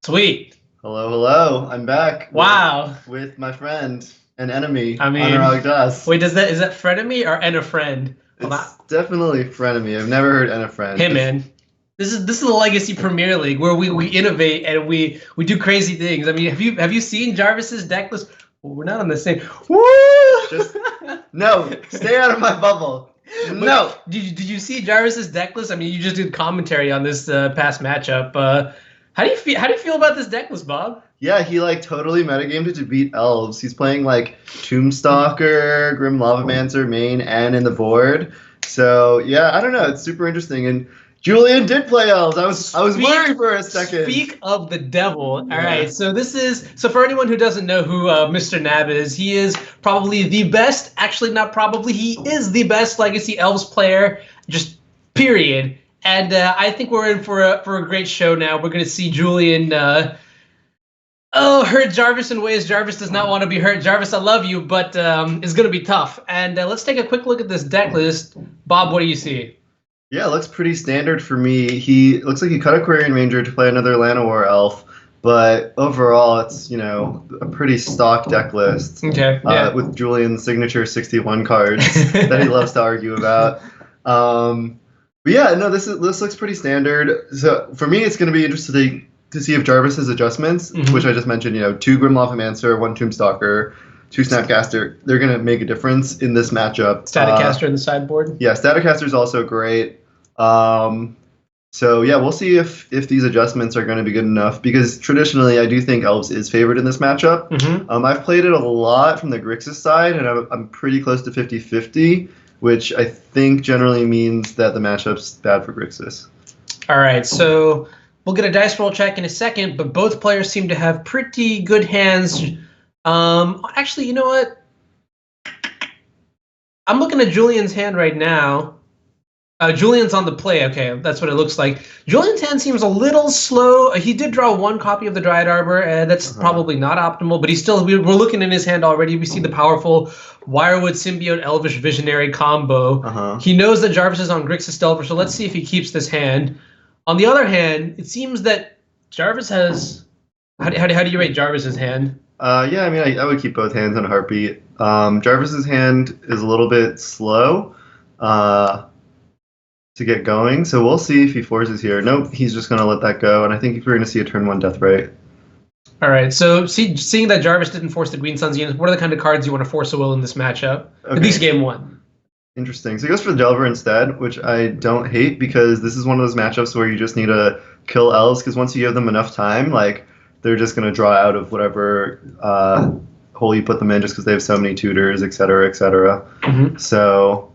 Sweet. Hello, hello. I'm back. Wow. With my friend and enemy, I mean, Anurag Das. Wait, is that frenemy or and a friend? It's definitely frenemy. I've never heard and a friend. Hey man, this is the Legacy Premier League where we innovate and we do crazy things. I mean, have you seen Jarvis's deck list? Well, we're not on the same. Woo! Just no, stay out of my bubble. No. Did you see Jarvis's deck list? I mean, you just did commentary on this past matchup. How do you feel about this deck list, Bob? Yeah, he like totally metagamed it to beat Elves. He's playing like Tombstalker, Grim Lavamancer main and in the board. So yeah, I don't know. It's super interesting. And Julian did play Elves. I was worried for a second. Speak of the devil. All right. So for anyone who doesn't know who Mr. Knab is, he is probably the best. Actually, not probably. He is the best Legacy Elves player. Just period. And I think we're in for a great show now. We're going to see Julian hurt Jarvis in ways Jarvis does not want to be hurt. Jarvis, I love you, but it's going to be tough. And let's take a quick look at this deck list. Bob, what do you see? Yeah, it looks pretty standard for me. He looks like he cut Aquarian Ranger to play another Llanowar Elf, but overall it's, a pretty stock deck list. Okay. Yeah. With Julian's signature 61 cards that he loves to argue about. But yeah, no, this looks pretty standard. So for me, it's going to be interesting to see if Jarvis has adjustments, which I just mentioned. 2 Grim Lavamancer, 1 Tombstalker, 2 Snapcaster. They're going to make a difference in this matchup. Staticaster in the sideboard. Yeah, Staticaster is also great. So yeah, we'll see if these adjustments are going to be good enough, because traditionally I do think Elves is favored in this matchup. I've played it a lot from the Grixis side, and I'm pretty close to 50-50. Which I think generally means that the matchup's bad for Grixis. All right, so we'll get a dice roll check in a second, but both players seem to have pretty good hands. Actually, you know what? I'm looking at Julian's hand right now. Julian's on the play. Okay, that's what it looks like. Julian's hand seems a little slow. He did draw 1 copy of the Dryad Arbor, and that's probably not optimal, but we're looking in his hand already. We see the powerful Wirewood Symbiote Elvish Visionary combo. He knows that Jarvis is on Grixis Delver, so let's see if he keeps this hand. On the other hand, it seems that Jarvis has... How do you rate Jarvis's hand? Yeah, I mean, I would keep both hands on a heartbeat. Jarvis's hand is a little bit slow to get going, so we'll see if he forces here. Nope, he's just going to let that go, and I think we're going to see a turn 1 death right. All right, so seeing that Jarvis didn't force the Green Sun's units, what are the kind of cards you want to force a will in this matchup? Okay. At least game 1. Interesting. So he goes for the Delver instead, which I don't hate, because this is one of those matchups where you just need to kill Elves, because once you give them enough time, like, they're just going to draw out of whatever hole you put them in, just because they have so many tutors, et cetera, et cetera. So...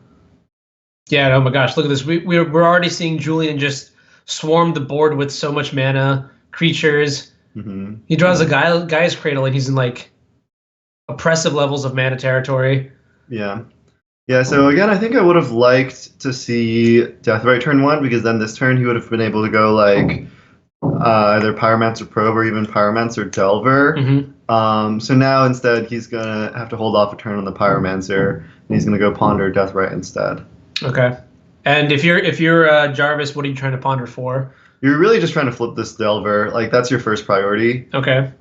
Yeah, oh my gosh, look at this. We're already seeing Julian just swarm the board with so much mana, creatures. He draws a Guy's Cradle, and he's in, like, oppressive levels of mana territory. Yeah, so again, I think I would have liked to see Deathrite turn 1, because then this turn he would have been able to go, like, either Pyromancer Probe or even Pyromancer Delver. So now instead he's going to have to hold off a turn on the Pyromancer, and he's going to go Ponder Deathrite instead. Okay. And if you're Jarvis, what are you trying to ponder for? You're really just trying to flip this Delver. Like, that's your first priority. Okay.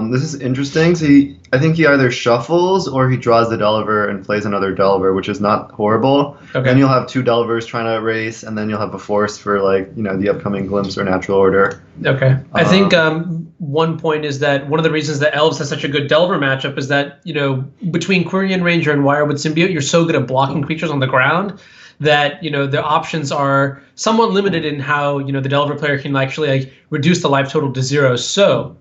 This is interesting. So I think he either shuffles or he draws the Delver and plays another Delver, which is not horrible. Okay. Then you'll have 2 Delvers trying to race, and then you'll have a Force for, like, the upcoming Glimpse or Natural Order. Okay. I think one point is that one of the reasons that Elves has such a good Delver matchup is that, between Quirion Ranger and Wirewood Symbiote, you're so good at blocking creatures on the ground that the options are somewhat limited in how the Delver player can actually reduce the life total to 0. So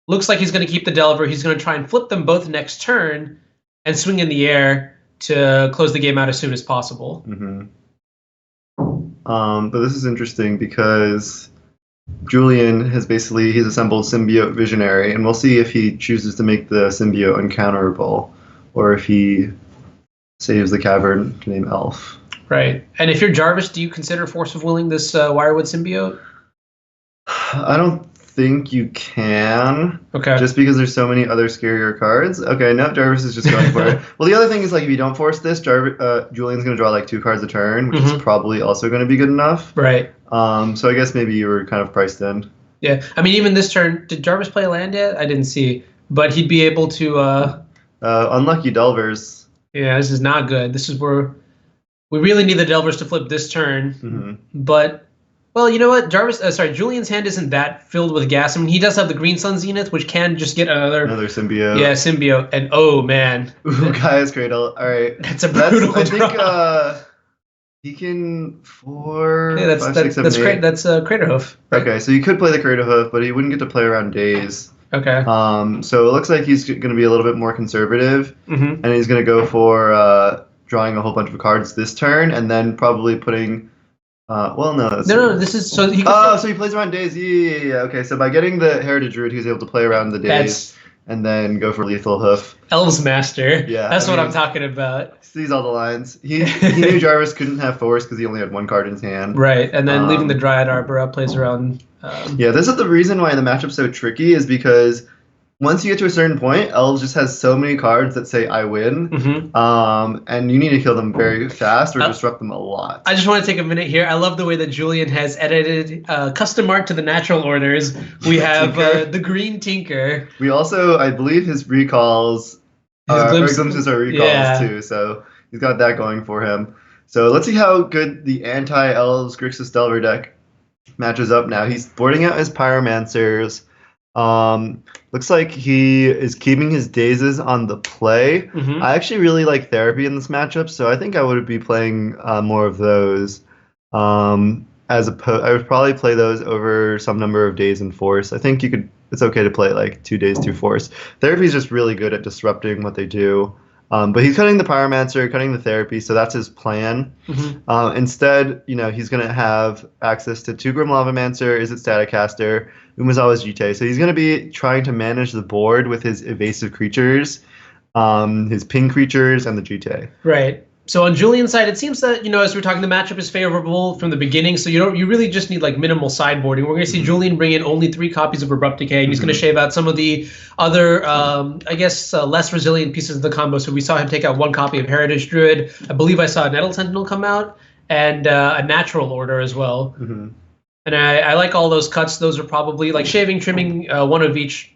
looks like he's going to keep the Delver. He's going to try and flip them both next turn and swing in the air to close the game out as soon as possible. But this is interesting because Julian has he's assembled Symbiote Visionary, and we'll see if he chooses to make the Symbiote uncounterable or if he saves the cavern to name Elf. Right. And if you're Jarvis, do you consider Force of Willing this Wirewood Symbiote? I don't think you can. Okay. Just because there's so many other scarier cards. Okay, now Jarvis is just going for it. Well, the other thing is, if you don't force this, Julian's going to draw 2 cards a turn, which is probably also going to be good enough. Right. So I guess maybe you were kind of priced in. Yeah, I mean, even this turn, did Jarvis play a land yet? I didn't see, but he'd be able to. Unlucky Delvers. Yeah, this is not good. This is where we really need the Delvers to flip this turn. Mm-hmm. But, well, you know what? Julian's hand isn't that filled with gas. I mean, he does have the Green Sun Zenith, which can just get another symbiote. Yeah, symbiote. And oh man, ooh, Gaia's Cradle. All right, that's a brutal I think he can 4. Yeah, that's 5, 6, 7, 8. That's Craterhoof. Right? Okay, so he could play the Craterhoof, but he wouldn't get to play around days. Okay. So it looks like he's going to be a little bit more conservative, Mm-hmm. and he's going to go for drawing a whole bunch of cards this turn, and then probably putting. This is so he. So he plays around days. Yeah. Okay, so by getting the Heritage Root, he's able to play around the days, and then go for Lethal Hoof. Elves Master. Yeah, that's what I'm talking about. Sees all the lines. He knew Jarvis couldn't have Force because he only had 1 card in his hand. Right, and then leaving the Dryad Arbor up plays around. Yeah, this is the reason why the matchup's so tricky is because once you get to a certain point, Elves just has so many cards that say I win, and you need to kill them very fast or disrupt them a lot. I just want to take a minute here. I love the way that Julian has edited custom art to the natural orders. We have the Green Tinker. We also, I believe his recalls, glimpses are recalls too, so he's got that going for him. So let's see how good the anti-Elves Grixis Delver deck matches up now. He's boarding out his Pyromancers. Looks like he is keeping his Dazes on the play. I actually really like Therapy in this matchup, so I think I would be playing more of those. I would probably play those over some number of days in Force. I think it's okay to play like 2 days, 2 Force. Therapy is just really good at disrupting what they do. But he's cutting the Pyromancer, cutting the Therapy, so that's his plan. Instead, he's going to have access to 2 Grim Lavamancer, Is It Staticaster, Umezawa's Jite. So he's going to be trying to manage the board with his evasive creatures, his ping creatures, and the Jite. Right. So on Julian's side, it seems that, as we're talking, the matchup is favorable from the beginning. So you really just need like minimal sideboarding. We're going to see Julian bring in only 3 copies of Abrupt Decay, and he's going to shave out some of the other, less resilient pieces of the combo. So we saw him take out 1 copy of Heritage Druid. I believe I saw a Nettle Sentinel come out, and a Natural Order as well. And I like all those cuts. Those are probably like shaving, trimming 1 of each.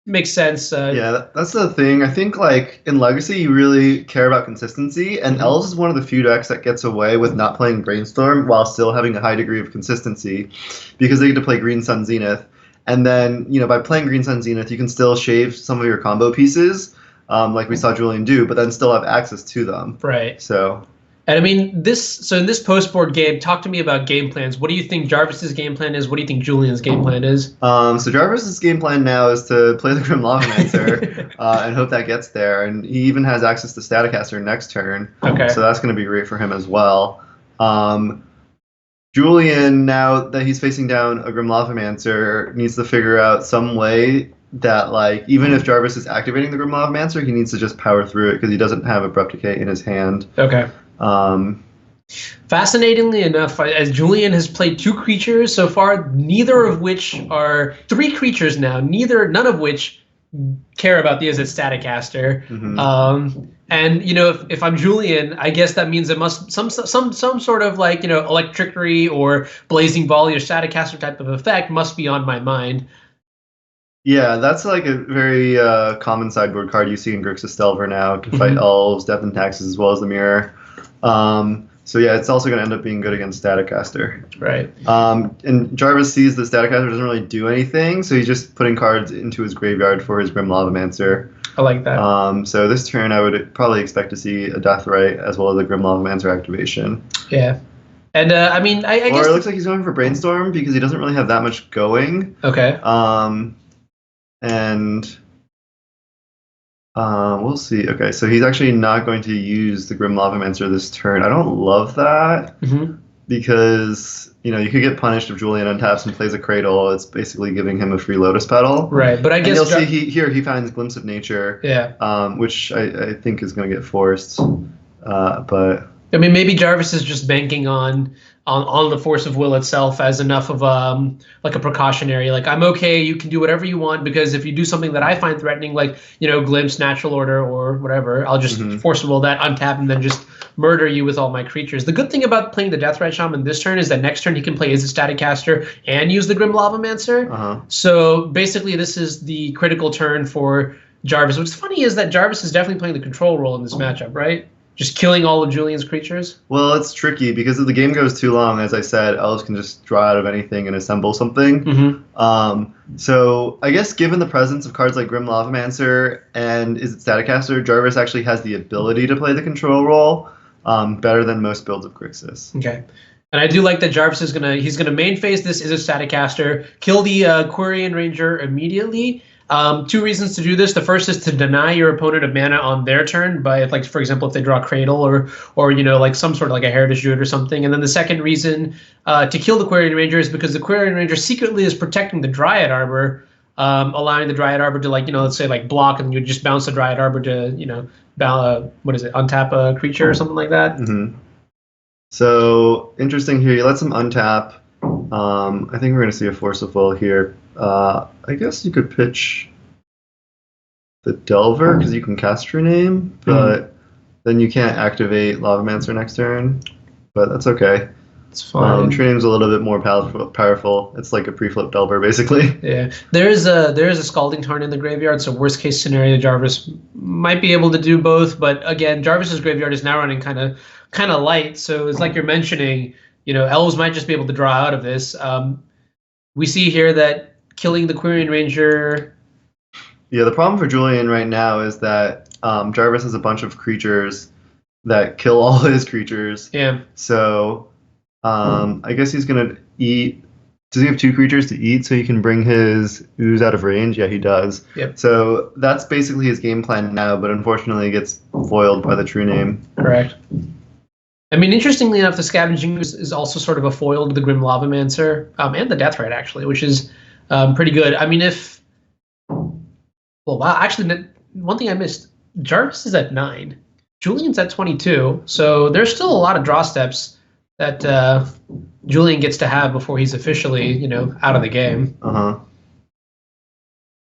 Makes sense. Yeah, that's the thing. I think like in Legacy, you really care about consistency, and Elves is one of the few decks that gets away with not playing Brainstorm while still having a high degree of consistency, because they get to play Green Sun Zenith, and then by playing Green Sun Zenith, you can still shave some of your combo pieces, like we saw Julian do, but then still have access to them. Right. So. And I mean, in this post-board game, talk to me about game plans. What do you think Jarvis's game plan is? What do you think Julian's game plan is? So Jarvis's game plan now is to play the Grim Lavamancer and hope that gets there. And he even has access to Staticaster next turn. Okay. So that's going to be great for him as well. Julian, now that he's facing down a Grim Lavamancer, needs to figure out some way that, like, even if Jarvis is activating the Grim Lavamancer, he needs to just power through it because he doesn't have Abrupt Decay in his hand. Okay. Fascinatingly enough, as Julian has played 2 creatures so far, neither of which are 3 creatures now. None of which care about the Is It Staticaster. And if I'm Julian, I guess that means it must some sort of like Electric Tree or Blazing Volley or Staticaster type of effect must be on my mind. Yeah, that's like a very common sideboard card you see in Grixis Delver now to fight Elves, Death and Taxes, as well as the Mirror. So yeah, it's also going to end up being good against Staticaster. Right. And Jarvis sees the Staticaster doesn't really do anything, so he's just putting cards into his graveyard for his Grim Lavamancer. I like that. So this turn, I would probably expect to see a Deathrite as well as a Grim Lavamancer activation. Yeah. And I mean, I guess. Or it looks like he's going for Brainstorm because he doesn't really have that much going. Okay. And we'll see. Okay, so he's actually not going to use the Grim Lavamancer this turn. I don't love that because you could get punished if Julian untaps and plays a Cradle. It's basically giving him a free Lotus Petal. Right, but I guess you'll see he finds Glimpse of Nature. Yeah. Which I think is going to get forced. But I mean, maybe Jarvis is just banking on the force of will itself as enough of like a precautionary. Like, I'm okay, you can do whatever you want, because if you do something that I find threatening, like, you know, glimpse, natural order, or whatever, I'll just force of will that, untap, and then just murder you with all my creatures. The good thing about playing the Deathrite Shaman this turn is that next turn he can play as a Static Caster and use the Grim Lavamancer. So basically, this is the critical turn for Jarvis. What's funny is that Jarvis is definitely playing the control role in this matchup, right? Just killing all of Julian's creatures? Well, it's tricky because if the game goes too long, as I said, Elves can just draw out of anything and assemble something. So I guess given the presence of cards like Grim Lavamancer and Is It Staticaster, Jarvis actually has the ability to play the control role better than most builds of Grixis. Okay. And I do like that Jarvis is he's gonna main phase this Is It Staticaster, kill the Quirion Ranger immediately. Two reasons to do this. The first is to deny your opponent of mana on their turn by, like, for example, if they draw Cradle or you know, like some sort of like a Heritage Druid or something. And then the second reason to kill the Quirion Ranger is because the Quirion Ranger secretly is protecting the Dryad Arbor, allowing the Dryad Arbor to, like, you know, let's say like block, and you just bounce the Dryad Arbor to, you know, untap a creature or something like that. So interesting here. You let them untap. I think we're going to see a Force of Will here. I guess you could pitch the Delver because you can cast True Name, but then you can't activate Lavamancer next turn. But that's okay. It's fine. True Name's a little bit more powerful. It's like a pre-flip Delver, basically. Yeah, there is a Scalding Tarn in the graveyard, so worst case scenario, Jarvis might be able to do both. But again, Jarvis's graveyard is now running kind of light, so it's like you're mentioning. You know, Elves might just be able to draw out of this. We see here that killing the Quirion Ranger. Yeah, the problem for Julian right now is that Jarvis has a bunch of creatures that kill all his creatures. Yeah. So I guess he's going to eat. Does he have 2 creatures to eat so he can bring his Ooze out of range? Yeah, he does. Yep. So that's basically his game plan now, but unfortunately it gets foiled by the True Name. Correct. I mean, interestingly enough, the Scavenging Ooze is also sort of a foil to the Grim Lavamancer and the Deathrite, actually, which is pretty good. I mean, wow, actually, one thing I missed, Jarvis is at 9. Julian's at 22, so there's still a lot of draw steps that Julian gets to have before he's officially, you know, out of the game.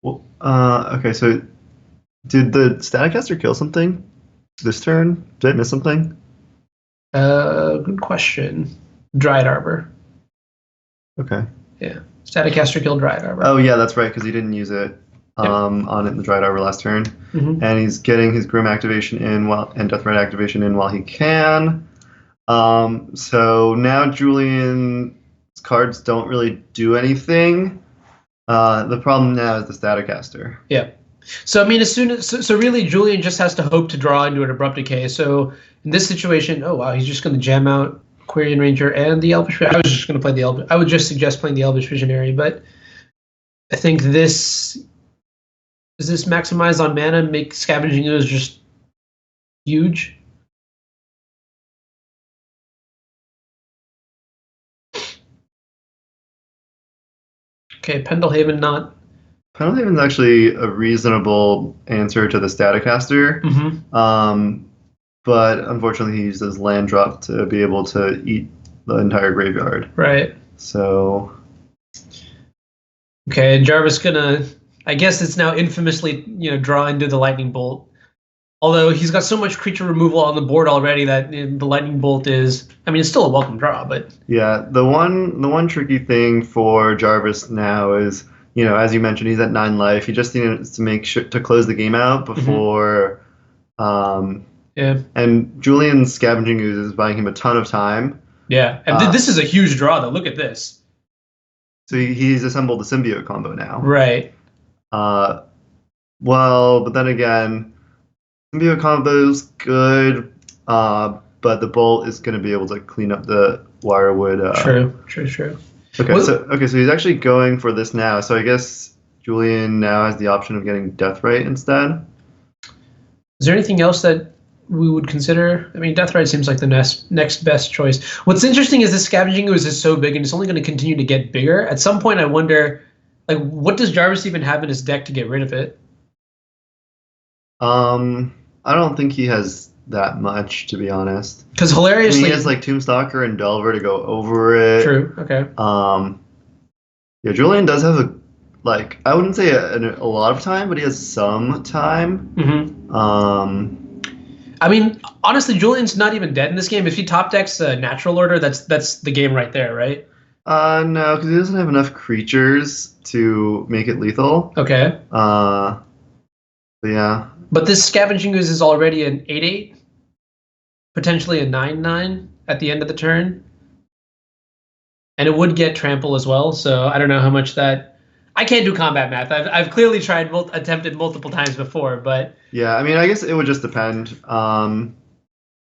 Well, okay, so did the Staticaster kill something this turn? Did I miss something? Good question. Dryad Arbor. Okay. Yeah. Staticaster killed Dryad Arbor. Oh, yeah, that's right, because he didn't use it on it in the Dryad Arbor last turn. And he's getting his Grim activation in and Deathrite activation in while he can. So now Julian's cards don't really do anything. The problem now is the Staticaster. Yeah. So I mean, so really, Julian just has to hope to draw into an Abrupt Decay. So in this situation, oh wow, he's just going to jam out Quirion Ranger and the Elvish. I was just going to play the Elvish. I would just suggest playing the Elvish Visionary, but I think does this maximize on mana, make Scavenging Ooze just huge? Okay, Pendelhaven not. Pendelhaven's actually a reasonable answer to the Staticaster. But unfortunately he uses land drop to be able to eat the entire graveyard. Right. So okay, and Jarvis gonna, I guess it's now infamously, you know, draw into the Lightning Bolt. Although he's got so much creature removal on the board already that the Lightning Bolt is, I mean, it's still a welcome draw, but yeah, the one tricky thing for Jarvis now is, you know, as you mentioned, he's at 9 life. He just needs to make sure to close the game out before yeah. And Julian's Scavenging Ooze is buying him a ton of time. Yeah, and this is a huge draw, though. Look at this. So he's assembled the Symbiote combo now. Right. Well, but then again, Symbiote combo's good, but the Bolt is going to be able to clean up the Wirewood. True. Okay, so he's actually going for this now. So I guess Julian now has the option of getting Deathrite instead. Is there anything else that we would consider? I mean, Deathrite seems like the next best choice. What's interesting is the Scavenging Ooze is so big, and it's only going to continue to get bigger. At some point, I wonder, like, what does Jarvis even have in his deck to get rid of it? I don't think he has that much, to be honest. Because I mean, hilariously, he has like Tombstalker and Delver to go over it. true. Okay. Yeah, Julian does have I wouldn't say a lot of time, but he has some time. I mean, honestly, Julian's not even dead in this game. If he top decks natural order, that's the game right there, right? No, because he doesn't have enough creatures to make it lethal. Okay. But yeah. But this Scavenging Ooze is already an 8/8, potentially a 9/9 at the end of the turn. And it would get trample as well, so I don't know how much that... I can't do combat math. I've clearly tried, attempted multiple times before, but... Yeah, I mean, I guess it would just depend.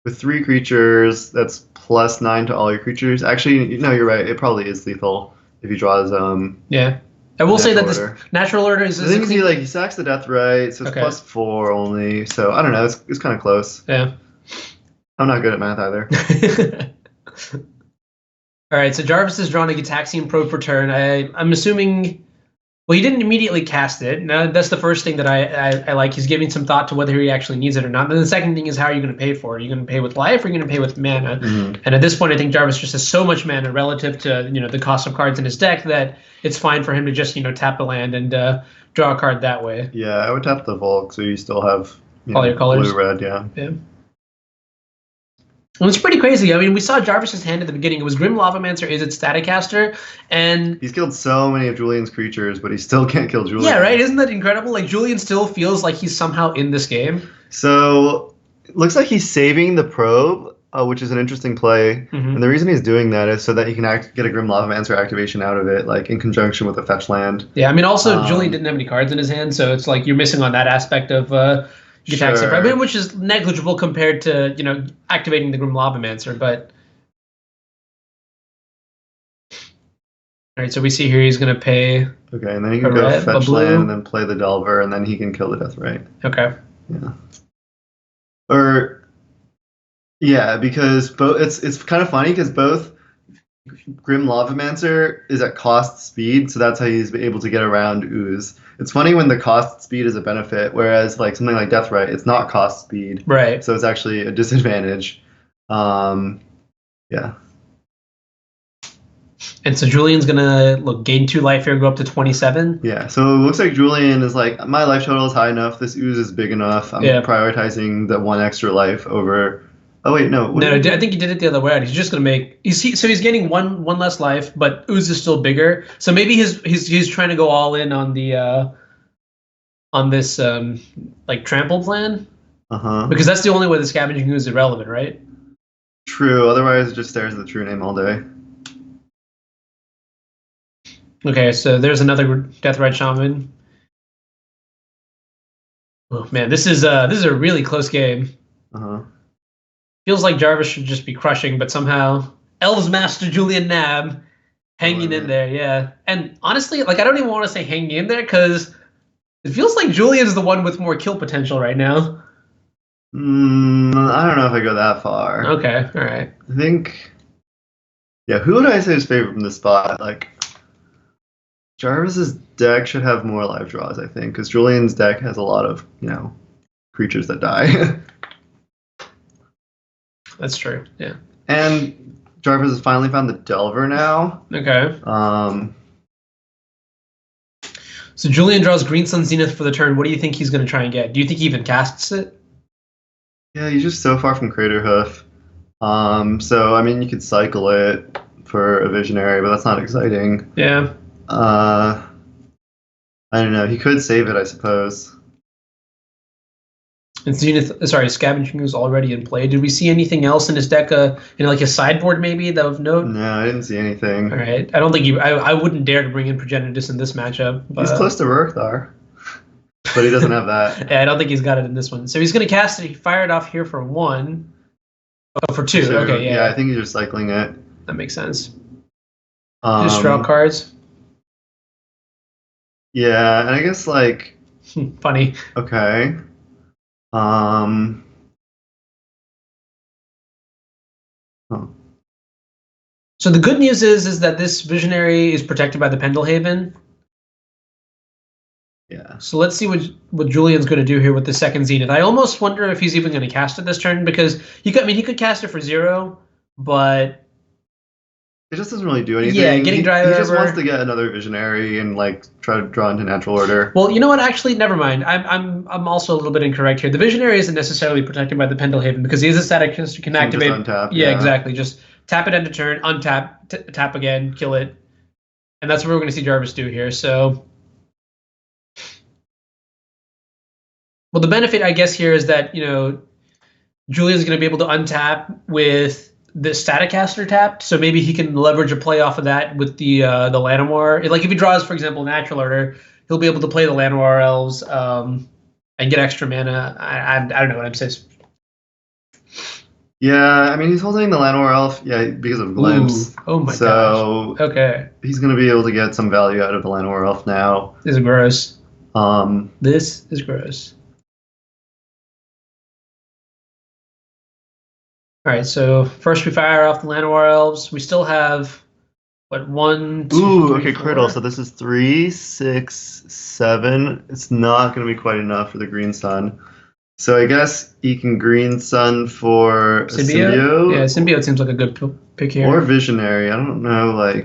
With 3 creatures, that's +9 to all your creatures. Actually, no, you're right. It probably is lethal if he draws... Yeah. I will say that order. This natural order is... I think he sacks the death right, so it's Okay. +4 only. So I don't know. It's kind of close. Yeah. I'm not good at math either. All right, so Jarvis has drawn a Gitaxian Probe for turn. I'm assuming... Well, he didn't immediately cast it. Now, that's the first thing that I like. He's giving some thought to whether he actually needs it or not. Then the second thing is, how are you going to pay for it? Are you going to pay with life, or are you going to pay with mana? Mm-hmm. And at this point, I think Jarvis just has so much mana relative to the cost of cards in his deck that it's fine for him to just tap a land and draw a card that way. Yeah, I would tap the Volk, so you still have all your colors. Blue, red, yeah. Yeah. Well, it's pretty crazy. I mean, we saw Jarvis's hand at the beginning. It was Grim Lavamancer is its Staticaster, and he's killed so many of Julian's creatures, but he still can't kill Julian. Yeah, right? Isn't that incredible? Like, Julian still feels like he's somehow in this game. So, it looks like he's saving the probe, which is an interesting play. Mm-hmm. And the reason he's doing that is so that he can get a Grim Lavamancer activation out of it, like in conjunction with a fetch land. Yeah, I mean, also, Julian didn't have any cards in his hand, so it's like you're missing on that aspect of Gitaxian Probe, I mean, which is negligible compared to, activating the Grim Lavamancer, but... All right, so we see here he's going to pay... Okay, and then he can go fetch land and then play the Delver, and then he can kill the Death Right. Okay. Yeah. Yeah, because it's kind of funny because both Grim Lavamancer is at cost speed, so that's how he's able to get around Ooze. It's funny when the cost speed is a benefit, whereas like something like Death Right, it's not cost speed. Right. So it's actually a disadvantage. Yeah. And so Julian's gonna gain 2 life here, go up to 27. Yeah, so it looks like Julian is like, my life total is high enough, this Ooze is big enough, I'm prioritizing the 1 extra life over... Oh wait, no. No, I think he did it the other way around. He's just gonna make. So he's getting one less life, but Ooze is still bigger. So maybe he's trying to go all in on the on this like trample plan. Because that's the only way the Scavenging Ooze is irrelevant, right? True. Otherwise, it just stares at the true name all day. Okay, so there's another Deathrite Shaman. Oh man, this is a really close game. Feels like Jarvis should just be crushing, but somehow Elves Master Julian Knab hanging in there, yeah. And honestly, like I don't even want to say hanging in there because it feels like Julian's the one with more kill potential right now. I don't know if I go that far. Okay, all right. I think, yeah. Who would I say is favorite from this spot? Like Jarvis's deck should have more live draws, I think, because Julian's deck has a lot of creatures that die. That's true. Yeah. And Jarvis has finally found the Delver now. Okay. So Julian draws Green Sun Zenith for the turn. What do you think he's going to try and get? Do you think he even casts it? Yeah, he's just so far from Craterhoof. So I mean, you could cycle it for a Visionary, but that's not exciting. Yeah. I don't know. He could save it, I suppose. And Scavenging was already in play. Did we see anything else in his deck? Like his sideboard maybe that of note? No, I didn't see anything. All right. I don't think I wouldn't dare to bring in Progenitus in this matchup. But, he's close to Rurkthar, but he doesn't have that. Yeah, I don't think he's got it in this one. So he's going to cast it. He fired off here for 1. Oh, for 2. So, okay, yeah. Yeah, I think he's just cycling it. That makes sense. Just draw cards. Yeah, and I guess like funny. Okay. So the good news is that this Visionary is protected by the Pendlehaven. Yeah. So let's see what Julian's going to do here with the second Zenith. I almost wonder if he's even going to cast it this turn because he could cast it for 0, but It just doesn't really do anything. Yeah, getting dry. He just wants to get another Visionary and like try to draw into natural order. Well, you know what? Actually, never mind. I'm also a little bit incorrect here. The Visionary isn't necessarily protected by the Pendlehaven because he is a static caster, can activate. Just untap, yeah, exactly. Just tap it end of turn, untap, tap again, kill it, and that's what we're going to see Jarvis do here. So, well, the benefit I guess here is that Julian's going to be able to untap with the static caster tapped, so maybe he can leverage a play off of that with the Llanowar. Like if he draws, for example, natural order, he'll be able to play the Llanowar Elves and get extra mana. I don't know what I'm saying. Yeah, I mean he's holding the Llanowar Elf, because of Glimpse. Ooh, oh my gosh. Okay. He's gonna be able to get some value out of the Llanowar Elf now. This is gross. Um, this is gross. All right, so first we fire off the Llanowar Elves. We still have, what, 1, 2, ooh, 3, okay, 4? Criddle. So this is 3, 6, 7. It's not going to be quite enough for the Green Sun. So I guess he can Green Sun for a Symbiote. Yeah, Symbiote seems like a good pick here. Or Visionary. I don't know. I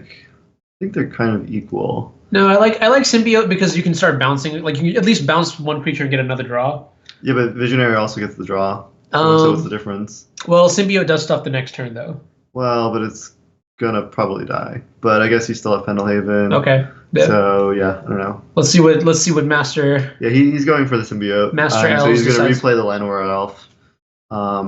think they're kind of equal. No, I like Symbiote because you can start bouncing. Like you can at least bounce one creature and get another draw. Yeah, but Visionary also gets the draw. So what's the difference? Well, Symbiote does stuff the next turn, though. Well, but it's gonna probably die. But I guess you still have Pendlehaven. Okay. So yeah, I don't know. Let's see what Master. Yeah, he's going for the Symbiote. Master Elves so he's gonna decides. replay the Llanowar Elf.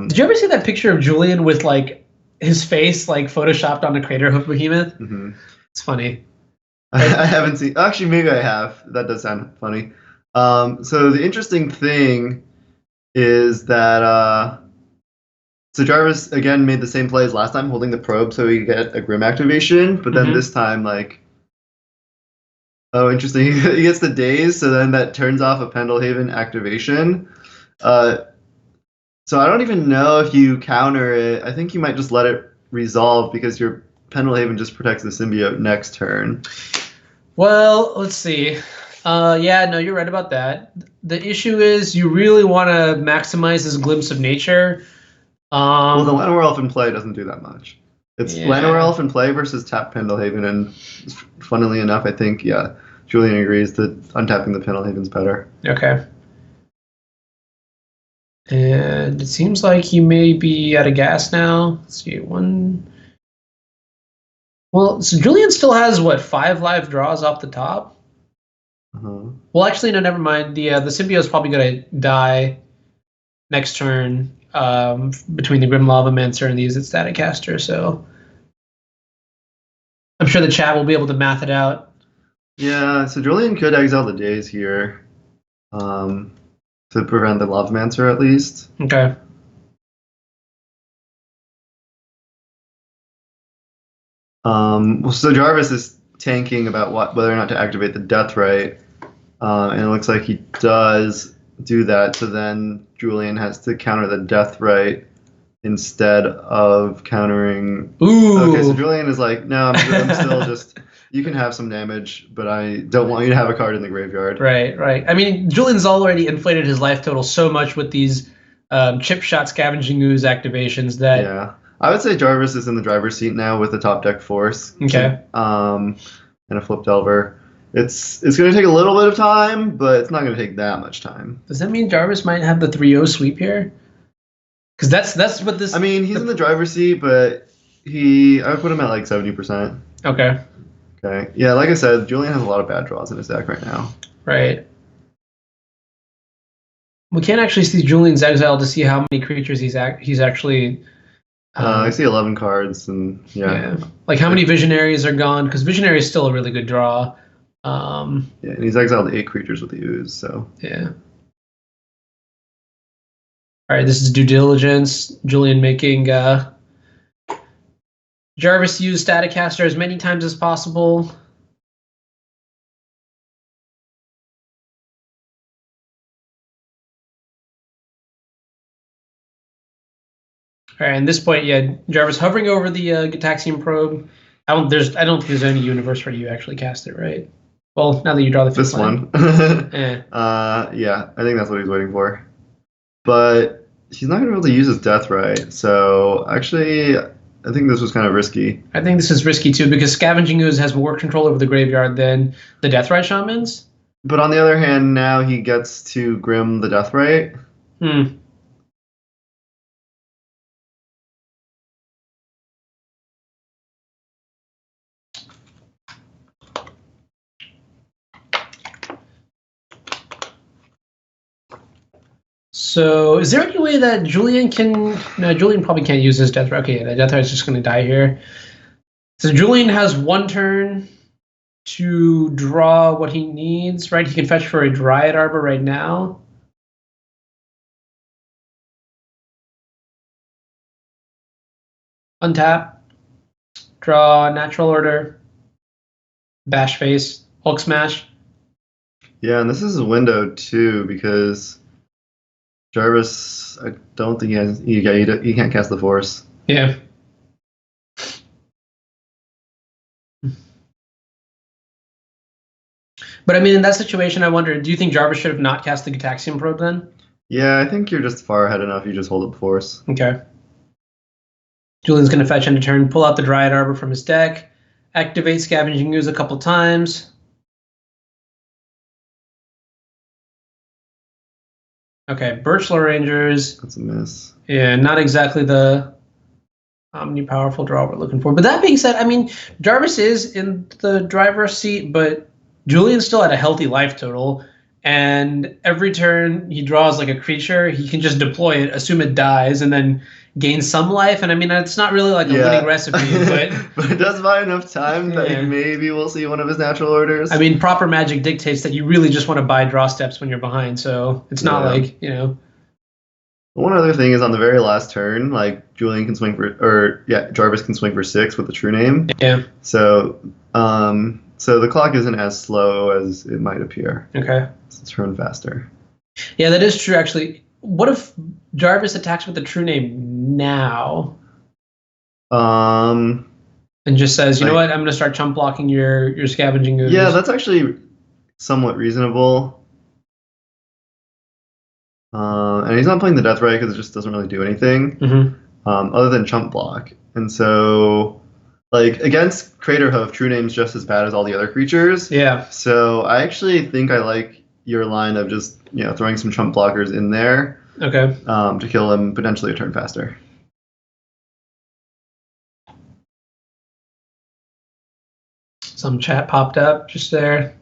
Did you ever see that picture of Julian with like his face like photoshopped on the crater hoof behemoth? Mm-hmm. It's funny. I haven't seen. Actually, maybe I have. That does sound funny. So the interesting thing is that so Jarvis again made the same play as last time, holding the probe so he could get a Grim activation, but then this time oh, interesting, he gets the Daze, so then that turns off a Pendlehaven activation. So I don't even know if you counter it. I think you might just let it resolve because your Pendlehaven just protects the Symbiote next turn. Well, let's see. Yeah, no, you're right about that. The issue is you really want to maximize this Glimpse of Nature. Well, the Llanowar Elf in play doesn't do that much. It's Llanowar Elf in play versus tap Pendlehaven, and funnily enough, I think, Julian agrees that untapping the Pendlehaven's better. Okay. And it seems like he may be out of gas now. Let's see, 1. Well, so Julian still has, what, 5 live draws off the top? Well, actually, no, never mind. The Symbiote's probably going to die next turn between the Grim Lavamancer and the Use It Static Caster, so I'm sure the chat will be able to math it out. Yeah, so Julian could exile the Daze here to prevent the Lavamancer at least. Okay. So Jarvis is tanking about whether or not to activate the Deathrite, and it looks like he does do that. So then Julian has to counter the Deathrite instead of countering. Ooh. Okay, so Julian is like, no, I'm still just. You can have some damage, but I don't want you to have a card in the graveyard. Right. I mean, Julian's already inflated his life total so much with these chip shot scavenging ooze activations that. Yeah. I would say Jarvis is in the driver's seat now with the top deck force. Okay. And a flipped Delver. It's going to take a little bit of time, but it's not going to take that much time. Does that mean Jarvis might have the 3-0 sweep here? Because that's what this. I mean, he's in the driver's seat, but I would put him at like 70%. Okay. Okay. Yeah, like I said, Julian has a lot of bad draws in his deck right now. Right. We can't actually see Julian's exile to see how many creatures he's actually. I see 11 cards, and yeah. Like how many Visionaries are gone? Because Visionary is still a really good draw. Yeah, and he's exiled 8 creatures with the ooze, so. Yeah. All right, this is Due Diligence. Julian making Jarvis use Static Caster as many times as possible. All right, at this point, Jarvis hovering over the Gitaxian probe. I don't think there's any universe where you actually cast it, right? Well, now that you draw the This land. one. Yeah. Yeah, I think that's what he's waiting for. But he's not going to be able to use his death right. So actually, I think this was kind of risky. I think this is risky too because Scavenging Ooze has more control over the graveyard than the Deathrite Shamans. But on the other hand, now he gets to Grim the death right. Hmm. So, is there any way that Julian can... No, Julian probably can't use his Death Rite. Okay, the Death Rite is just going to die here. So Julian has one turn to draw what he needs, right? He can fetch for a Dryad Arbor right now. Untap. Draw Natural Order. Bash Face. Hulk Smash. Yeah, and this is a window too because Jarvis, I don't think he has. He can't cast the Force. Yeah. But I mean, in that situation, I wonder, do you think Jarvis should have not cast the Gitaxian Probe then? Yeah, I think you're just far ahead enough. You just hold up the Force. Okay. Julian's going to fetch end of turn, pull out the Dryad Arbor from his deck, activate Scavenging Ooze a couple times. Okay, Birchlar Rangers. That's a miss. Yeah, not exactly the omni-powerful draw we're looking for. But that being said, I mean, Jarvis is in the driver's seat, but Julian's still at a healthy life total. And every turn he draws like a creature, he can just deploy it, assume it dies, and then gain some life. And I mean, it's not really like a winning recipe, but but it does buy enough time that maybe we'll see one of his natural orders. I mean, proper Magic dictates that you really just want to buy draw steps when you're behind. So it's not like, you know. One other thing is on the very last turn, like Julian can swing for, Jarvis can swing for 6 with the true name. Yeah. So, so the clock isn't as slow as it might appear. Okay. It's run faster. Yeah, that is true, actually. What if Jarvis attacks with the true name now? And just says, you know what, I'm going to start chump blocking your Scavenging Ooze. Yeah, that's actually somewhat reasonable. And he's not playing the Death Ray because it just doesn't really do anything other than chump block. And so, like, against Craterhoof, True Name's just as bad as all the other creatures. Yeah. So I actually think I like your line of just, throwing some chump blockers in there. Okay. To kill him potentially a turn faster. Some chat popped up just there.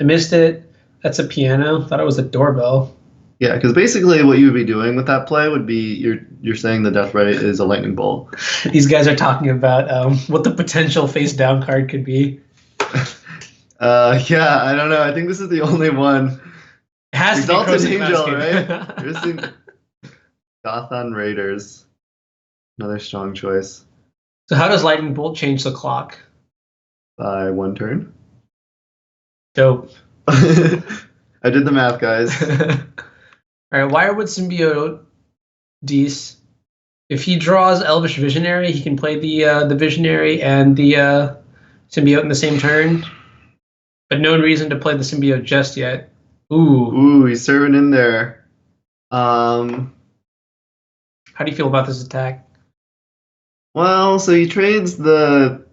I missed it. That's a piano. Thought it was a doorbell. Yeah, because basically what you would be doing with that play would be you're saying the Death Ray is a lightning bolt. These guys are talking about what the potential face down card could be. Yeah, I don't know. I think this is the only one. It has Exalted to be Angel, right? You're seeing Gotham Raiders. Another strong choice. So how does Lightning Bolt change the clock? By 1 turn. Dope. I did the math, guys. All right, Wirewood Symbiote, Dees. If he draws Elvish Visionary, he can play the Visionary and the Symbiote in the same turn. But no reason to play the Symbiote just yet. Ooh, he's serving in there. How do you feel about this attack? Well, so he trades the...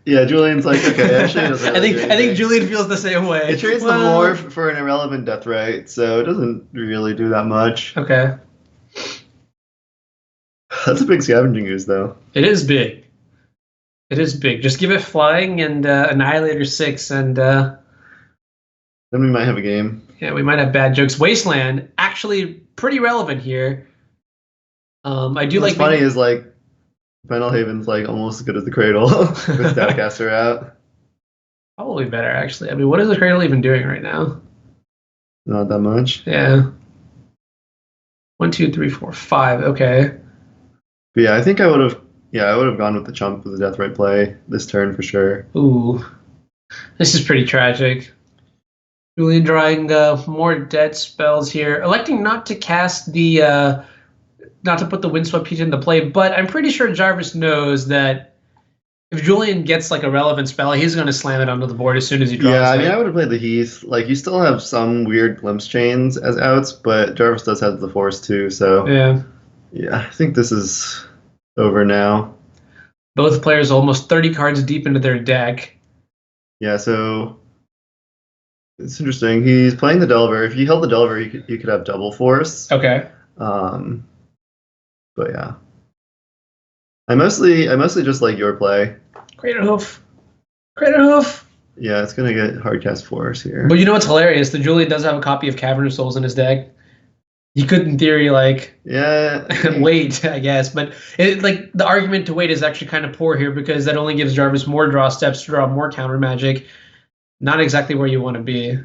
Yeah, Julian's like, okay, actually it doesn't really I think Julian feels the same way. It trades the Morph for an irrelevant Death Ray, so it doesn't really do that much. Okay. That's a big Scavenging Ooze, though. It is big. It is big. Just give it Flying and Annihilator 6, and... then we might have a game. Yeah, we might have bad jokes. Wasteland, actually pretty relevant here. I do What's like... funny is, like, Final Haven's, like, almost as good as the Cradle with Staticaster out. Probably better, actually. I mean, what is the Cradle even doing right now? Not that much. Yeah. 1, 2, 3, 4, 5. Okay. But yeah, I think I would have gone with the chump with the Death Ray play this turn for sure. Ooh. This is pretty tragic. Julian drawing more dead spells here. Electing not to cast the... not to put the Windswept Heat into play, but I'm pretty sure Jarvis knows that If Julian gets like a relevant spell, he's going to slam it onto the board as soon as he draws. Yeah, I mean, I would have played the Heath. Like, you still have some weird glimpse chains as outs, but Jarvis does have the Force too, so... Yeah, I think this is over now. Both players almost 30 cards deep into their deck. Yeah, so... It's interesting. He's playing the Delver. If you held the Delver, you could have double Force. Okay. But yeah. I mostly just like your play. Crater Hoof. Crater Hoof. Yeah, it's gonna get hardcast Force here. But you know what's hilarious? The Julian does have a copy of Cavern of Souls in his deck. He could, in theory, like wait, I guess. But like the argument to wait is actually kind of poor here because that only gives Jarvis more draw steps to draw more counter magic. Not exactly where you want to be.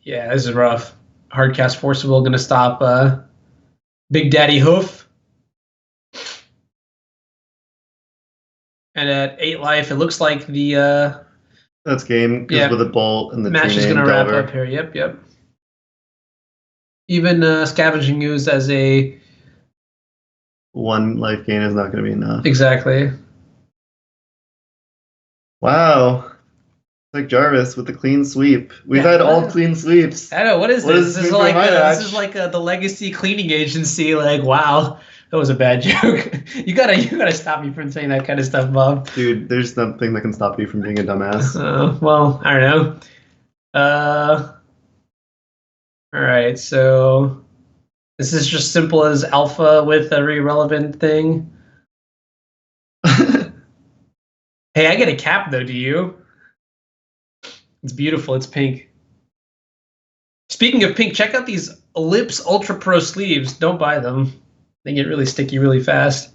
Yeah, this is rough. Hardcast Force of Will going to stop Big Daddy Hoof. And at 8 life, it looks like the... that's game, because with the Bolt and the match is going to wrap up here. Yep. Even Scavenging Ooze as a... 1 life gain is not going to be enough. Exactly. Wow. Like Jarvis with the clean sweep. We've had all clean sweeps. I know. What is this? This is like the legacy cleaning agency. Like, wow, that was a bad joke. you gotta stop me from saying that kind of stuff, Bob. Dude, there's nothing that can stop you from being a dumbass. Well, I don't know. All right. So this is just simple as alpha with a irrelevant thing. Hey, I get a cap though. Do you? It's beautiful. It's pink. Speaking of pink, check out these Ellipse Ultra Pro sleeves. Don't buy them. They get really sticky really fast.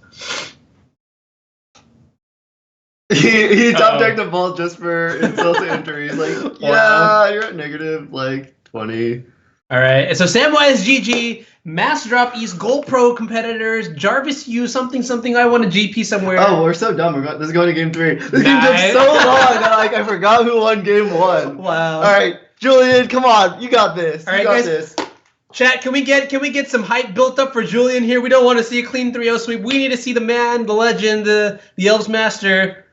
he top decked a Bolt just for insult to injury. He's like, yeah, you're at negative like 20. All right. And so Samwise GG, Mass Drop East, Gold Pro competitors, Jarvis U, something. I want a GP somewhere. Oh, we're so dumb. This is going to game 3. This game took so long that I forgot who won game 1. Wow. All right, Julian, come on. You got this. All right, guys. Chat, can we get some hype built up for Julian here? We don't want to see a clean 3-0 sweep. We need to see the man, the legend, the Elves Master.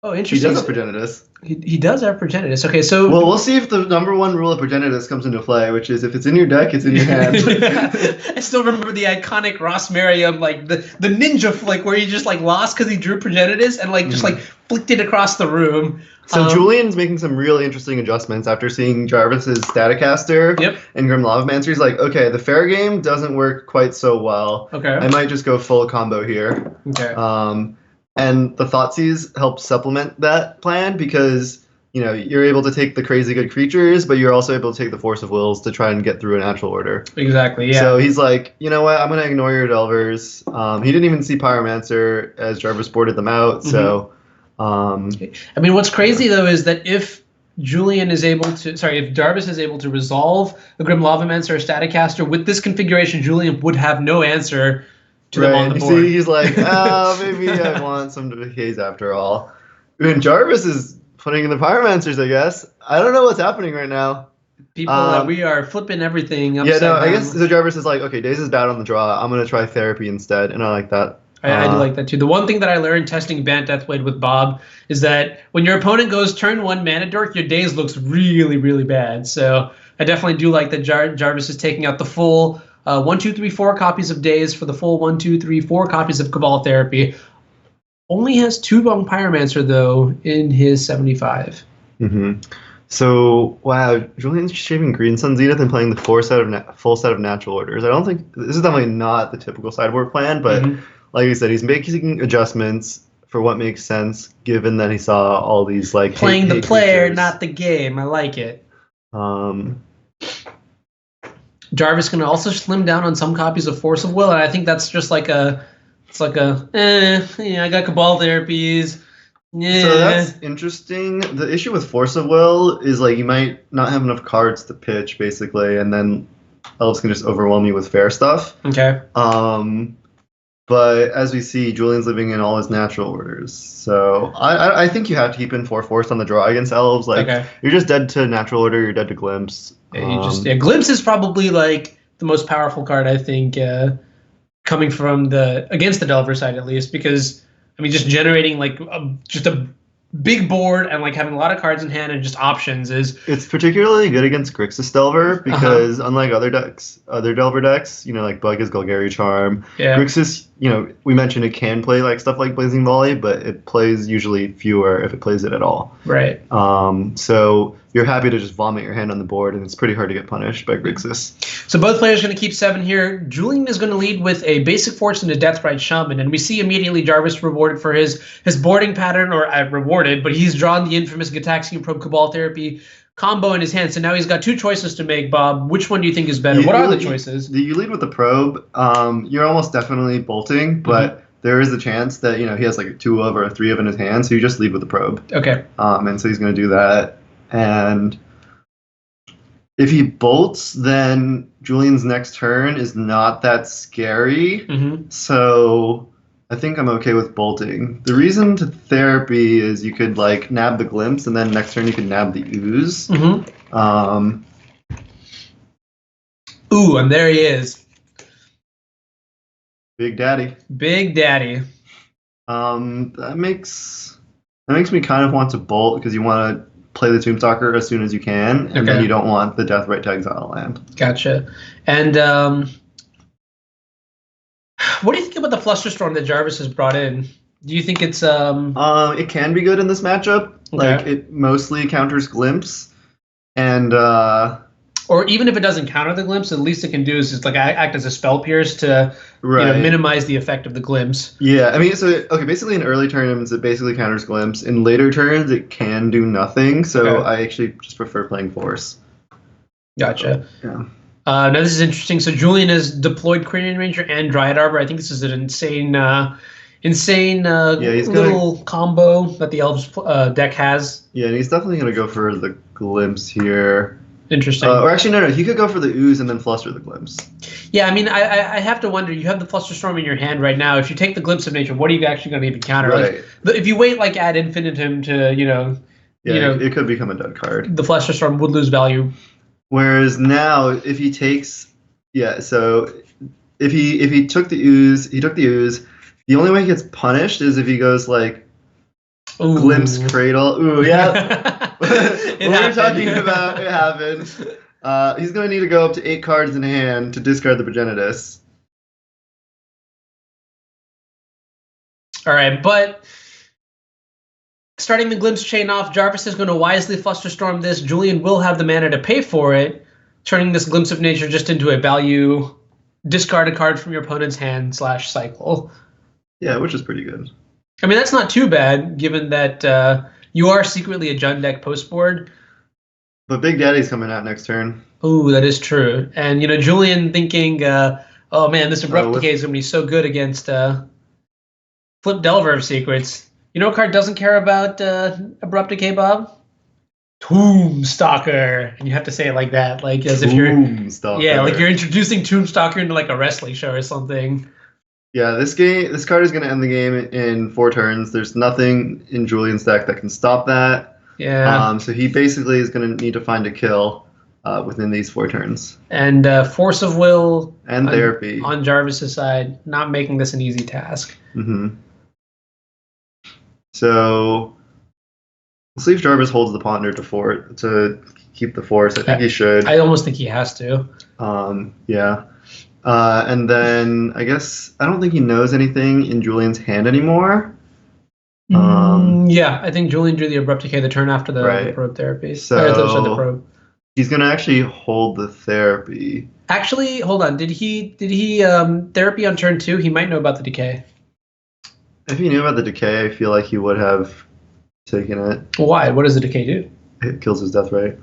Oh, interesting. He does have Progenitus. He does have Progenitus. Okay, so... Well, we'll see if the #1 rule of Progenitus comes into play, which is if it's in your deck, it's in your hand. I still remember the iconic Ross Merriam, like, the ninja flick where he just, like, lost because he drew Progenitus and, like, just, like, flicked it across the room. So Julian's making some really interesting adjustments after seeing Jarvis's Staticaster and Grim Lavamancer. He's like, okay, the fair game doesn't work quite so well. Okay. I might just go full combo here. Okay. And the Thoughtseize help supplement that plan because, you know, you're able to take the crazy good creatures, but you're also able to take the Force of Wills to try and get through a natural order. Exactly, yeah. So he's like, you know what, I'm going to ignore your Delvers. He didn't even see Pyromancer as Jarvis boarded them out, so... I mean, what's crazy, though, is that if Julian is able to... Sorry, if Jarvis is able to resolve the Grim Lavamancer or Staticaster, with this configuration, Julian would have no answer... to them on the board. See, he's like, maybe I want some decays after all. And Jarvis is putting in the Pyromancers, I guess. I don't know what's happening right now. People, we are flipping everything upside down. I guess so. Jarvis is like, okay, Days is bad on the draw. I'm going to try Therapy instead, and I like that. I do like that too. The one thing that I learned testing Bant Deathblade with Bob is that when your opponent goes turn 1 Mana Dork, your Days looks really, really bad. So I definitely do like that Jarvis is taking out the full... 1, 2, 3, 4 copies of Days for the full 1, 2, 3, 4 copies of Cabal Therapy. Only has 2 Bone Pyromancer, though, in his 75. So, wow, Julian's shaving Green Sun Zenith and playing the full set of natural orders. I don't think... This is definitely not the typical sideboard plan, but like you said, he's making adjustments for what makes sense, given that he saw all these, like... Playing the player, not the game. I like it. Jarvis can also slim down on some copies of Force of Will, and I think that's just like I got Cabal Therapies. Yeah. So that's interesting. The issue with Force of Will is like you might not have enough cards to pitch, basically, and then Elves can just overwhelm you with fair stuff. Okay. But as we see, Julian's living in all his natural orders. So I think you have to keep in 4 Force on the draw against Elves. Like you're just dead to natural order, you're dead to Glimpse. Glimpse is probably like the most powerful card, I think. coming from against the Delver side at least, because I mean, just generating like just a big board and like having a lot of cards in hand and just options is. It's particularly good against Grixis Delver because unlike other Delver decks, like Bugga's Golgari Charm, Grixis, we mentioned it can play like stuff like Blazing Volley, but it plays usually fewer if it plays it at all. Right. So you're happy to just vomit your hand on the board, and it's pretty hard to get punished by Grixis. So both players are going to keep 7 here. Julian is going to lead with a Basic Force and a Deathrite Shaman, and we see immediately Jarvis rewarded for his boarding pattern, or rewarded, but he's drawn the infamous Gataxian Probe Cabal Therapy combo in his hand. So now he's got 2 choices to make, Bob. Which one do you think is better? What are the choices? You lead with the probe. You're almost definitely bolting, but there is a chance that he has like a 2 of or a 3 of in his hand, so you just lead with the probe. Okay. And so he's going to do that. And if he bolts, then Julian's next turn is not that scary. So I think I'm okay with bolting. The reason to therapy is you could like nab the glimpse, and then next turn you can nab the ooze. Ooh, and there he is. Big Daddy. Big Daddy. That makes me kind of want to bolt because you want to play the Tombstalker as soon as you can, and then you don't want the Deathrite to exile land. Gotcha. And what do you think about the Flusterstorm that Jarvis has brought in? Do you think it's it can be good in this matchup. Like it mostly counters Glimpse, and or even if it doesn't counter the Glimpse, at least it can do is just like act as a spell pierce to minimize the effect of the Glimpse. Yeah, I mean, basically in early turns it basically counters Glimpse. In later turns it can do nothing, so I actually just prefer playing Force. Gotcha. Yeah. Now this is interesting. So Julian has deployed Cranium Ranger and Dryad Arbor. I think this is an insane little combo that the Elves deck has. Yeah, and he's definitely going to go for the Glimpse here. Interesting. Or actually, no, he could go for the Ooze and then Fluster the Glimpse. Yeah, I mean, I have to wonder, you have the Flusterstorm in your hand right now. If you take the Glimpse of Nature, what are you actually going to even counter? Right. Like, if you wait like ad infinitum to, it could become a dead card. The Flusterstorm would lose value. Whereas now, if he takes, so if he took the Ooze, the only way he gets punished is if he goes like, Glimpse Cradle. Ooh, yeah. What we're talking about, it happened. He's going to need to go up to 8 cards in hand to discard the Progenitus. All right, but starting the Glimpse chain off, Jarvis is going to wisely Flusterstorm this. Julian will have the mana to pay for it, turning this Glimpse of Nature just into a value. Discard a card from your opponent's hand / cycle. Yeah, which is pretty good. I mean, that's not too bad, given that you are secretly a Jund deck post-board. But Big Daddy's coming out next turn. Ooh, that is true. And, Julian thinking, oh man, this Abrupt Decay is going to be so good against Flip Delver of Secrets. You know what card doesn't care about Abrupt Decay, Bob? Tombstalker. And you have to say it like that, like as if you're... Tombstalker. Yeah, like you're introducing Tombstalker into like a wrestling show or something. Yeah, this card is going to end the game in 4 turns. There's nothing in Julian's deck that can stop that. Yeah. So he basically is going to need to find a kill within these 4 turns. And Force of Will and Therapy on Jarvis' side, not making this an easy task. So we'll see if Jarvis holds the Ponder to keep the Force. I think he should. I almost think he has to. Yeah. And then I guess I don't think he knows anything in Julian's hand anymore. Yeah, I think Julian drew the Abrupt Decay the turn after the Probe Therapy. So the Probe. He's gonna actually hold the Therapy. Actually, hold on. Did he Therapy on turn 2? He might know about the Decay. If he knew about the Decay, I feel like he would have taken it. Why? What does the Decay do? It kills his Deathrite,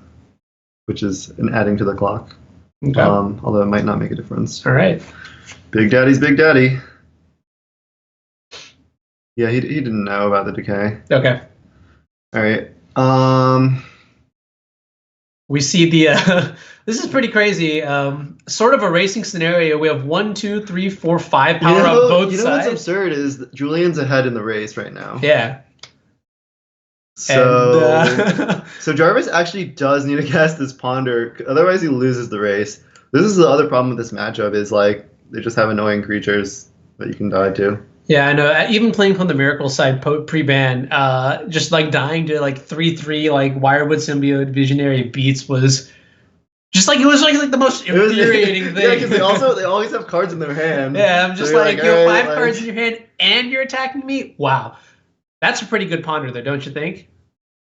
which is an adding to the clock. Okay. Although it might not make a difference. All right. Big Daddy's Big Daddy. Yeah, he didn't know about the Decay. Okay. All right. We see the this is pretty crazy. Sort of a racing scenario. We have 1, 2, 3, 4, 5 power on both sides. What's absurd is that Julian's ahead in the race right now. Yeah. So, so Jarvis actually does need to cast this Ponder, otherwise he loses the race. This is the other problem with this matchup is like they just have annoying creatures that you can die to. Yeah, I know. Even playing from the Miracle side pre-ban, just like dying to like 3/3 like Wirewood Symbiote Visionary Beats was just like it was like the most infuriating thing. Yeah, because they always have cards in their hand. Yeah, I'm just so like you have "Alright, 5 cards in your hand and you're attacking me. Wow, that's a pretty good ponder, though, don't you think?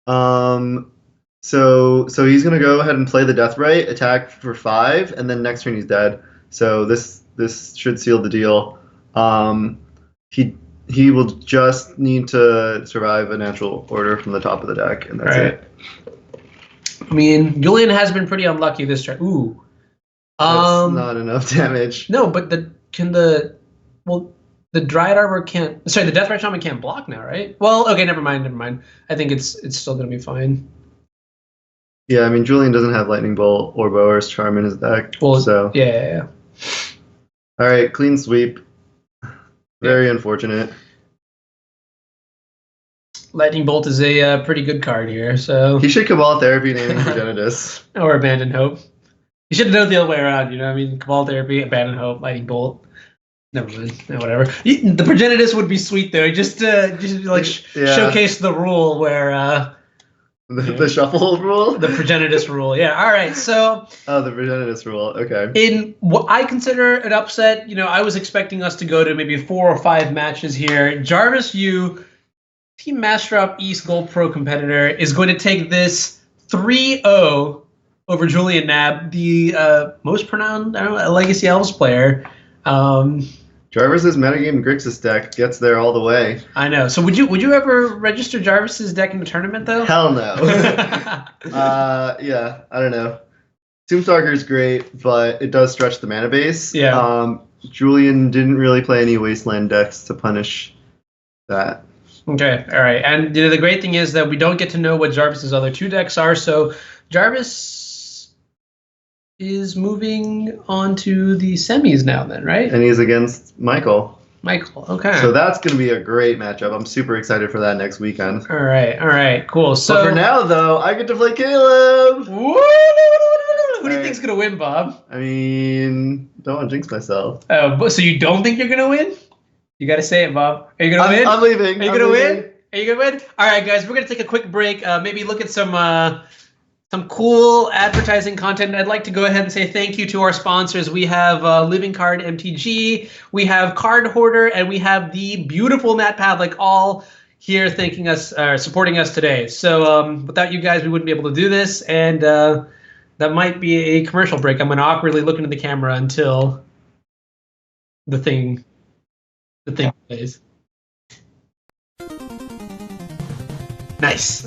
So he's gonna go ahead and play the Deathrite, attack for 5, and then next turn he's dead. So this should seal the deal. He will just need to survive a natural order from the top of the deck, and that's it. I mean, Julian has been pretty unlucky this turn. Ooh. That's not enough damage. No, but the Dryad Arbor can't. Sorry, the Deathrite Shaman can't block now, right? Well, okay, never mind. I think it's still gonna be fine. Yeah, I mean Julian doesn't have Lightning Bolt or Bower's Charm in his deck. Well, so yeah. All right, clean sweep. Very unfortunate. Lightning Bolt is a pretty good card here, so He should Cabal Therapy naming Progenitus. or Abandon Hope. You should have done it the other way around, you know what I mean? Cabal Therapy, Abandon Hope, Lightning Bolt. Never mind. No, whatever. The Progenitus would be sweet though, just like showcase the rule where the shuffle rule? The Progenitus rule. Yeah. All right. So the Progenitus rule. Okay. In what I consider an upset, I was expecting us to go to maybe 4 or 5 matches here. Jarvis, Team Master Up East Gold Pro competitor, is going to take this 3-0 over Julian Knab, the most pronounced Legacy Elves player. Jarvis's metagame Grixis deck gets there all the way. I know. So would you ever register Jarvis's deck in the tournament though? Hell no. Yeah, I don't know. Tombstalker is great, but it does stretch the mana base. Yeah. Julian didn't really play any Wasteland decks to punish that. Okay, all right. And the great thing is that we don't get to know what Jarvis's other 2 decks are, so Jarvis is moving on to the semis now then, right? And he's against Michael. Okay. So that's going to be a great matchup. I'm super excited for that next weekend. All right, cool. So but for now, though, I get to play Caleb. Woo! Who do you think's going to win, Bob? I mean, don't want to jinx myself. Oh, so you don't think you're going to win? You got to say it, Bob. Are you going to win? I'm leaving. Are you going to win? Are you going to win? All right, guys, we're going to take a quick break. Maybe look at some cool advertising content. I'd like to go ahead and say thank you to our sponsors. We have Living Card MTG, we have Card Hoarder, and we have the beautiful Matt Pavlik all here thanking us, supporting us today. So without you guys, we wouldn't be able to do this, and that might be a commercial break. I'm going to awkwardly look into the camera until the thing plays. Nice.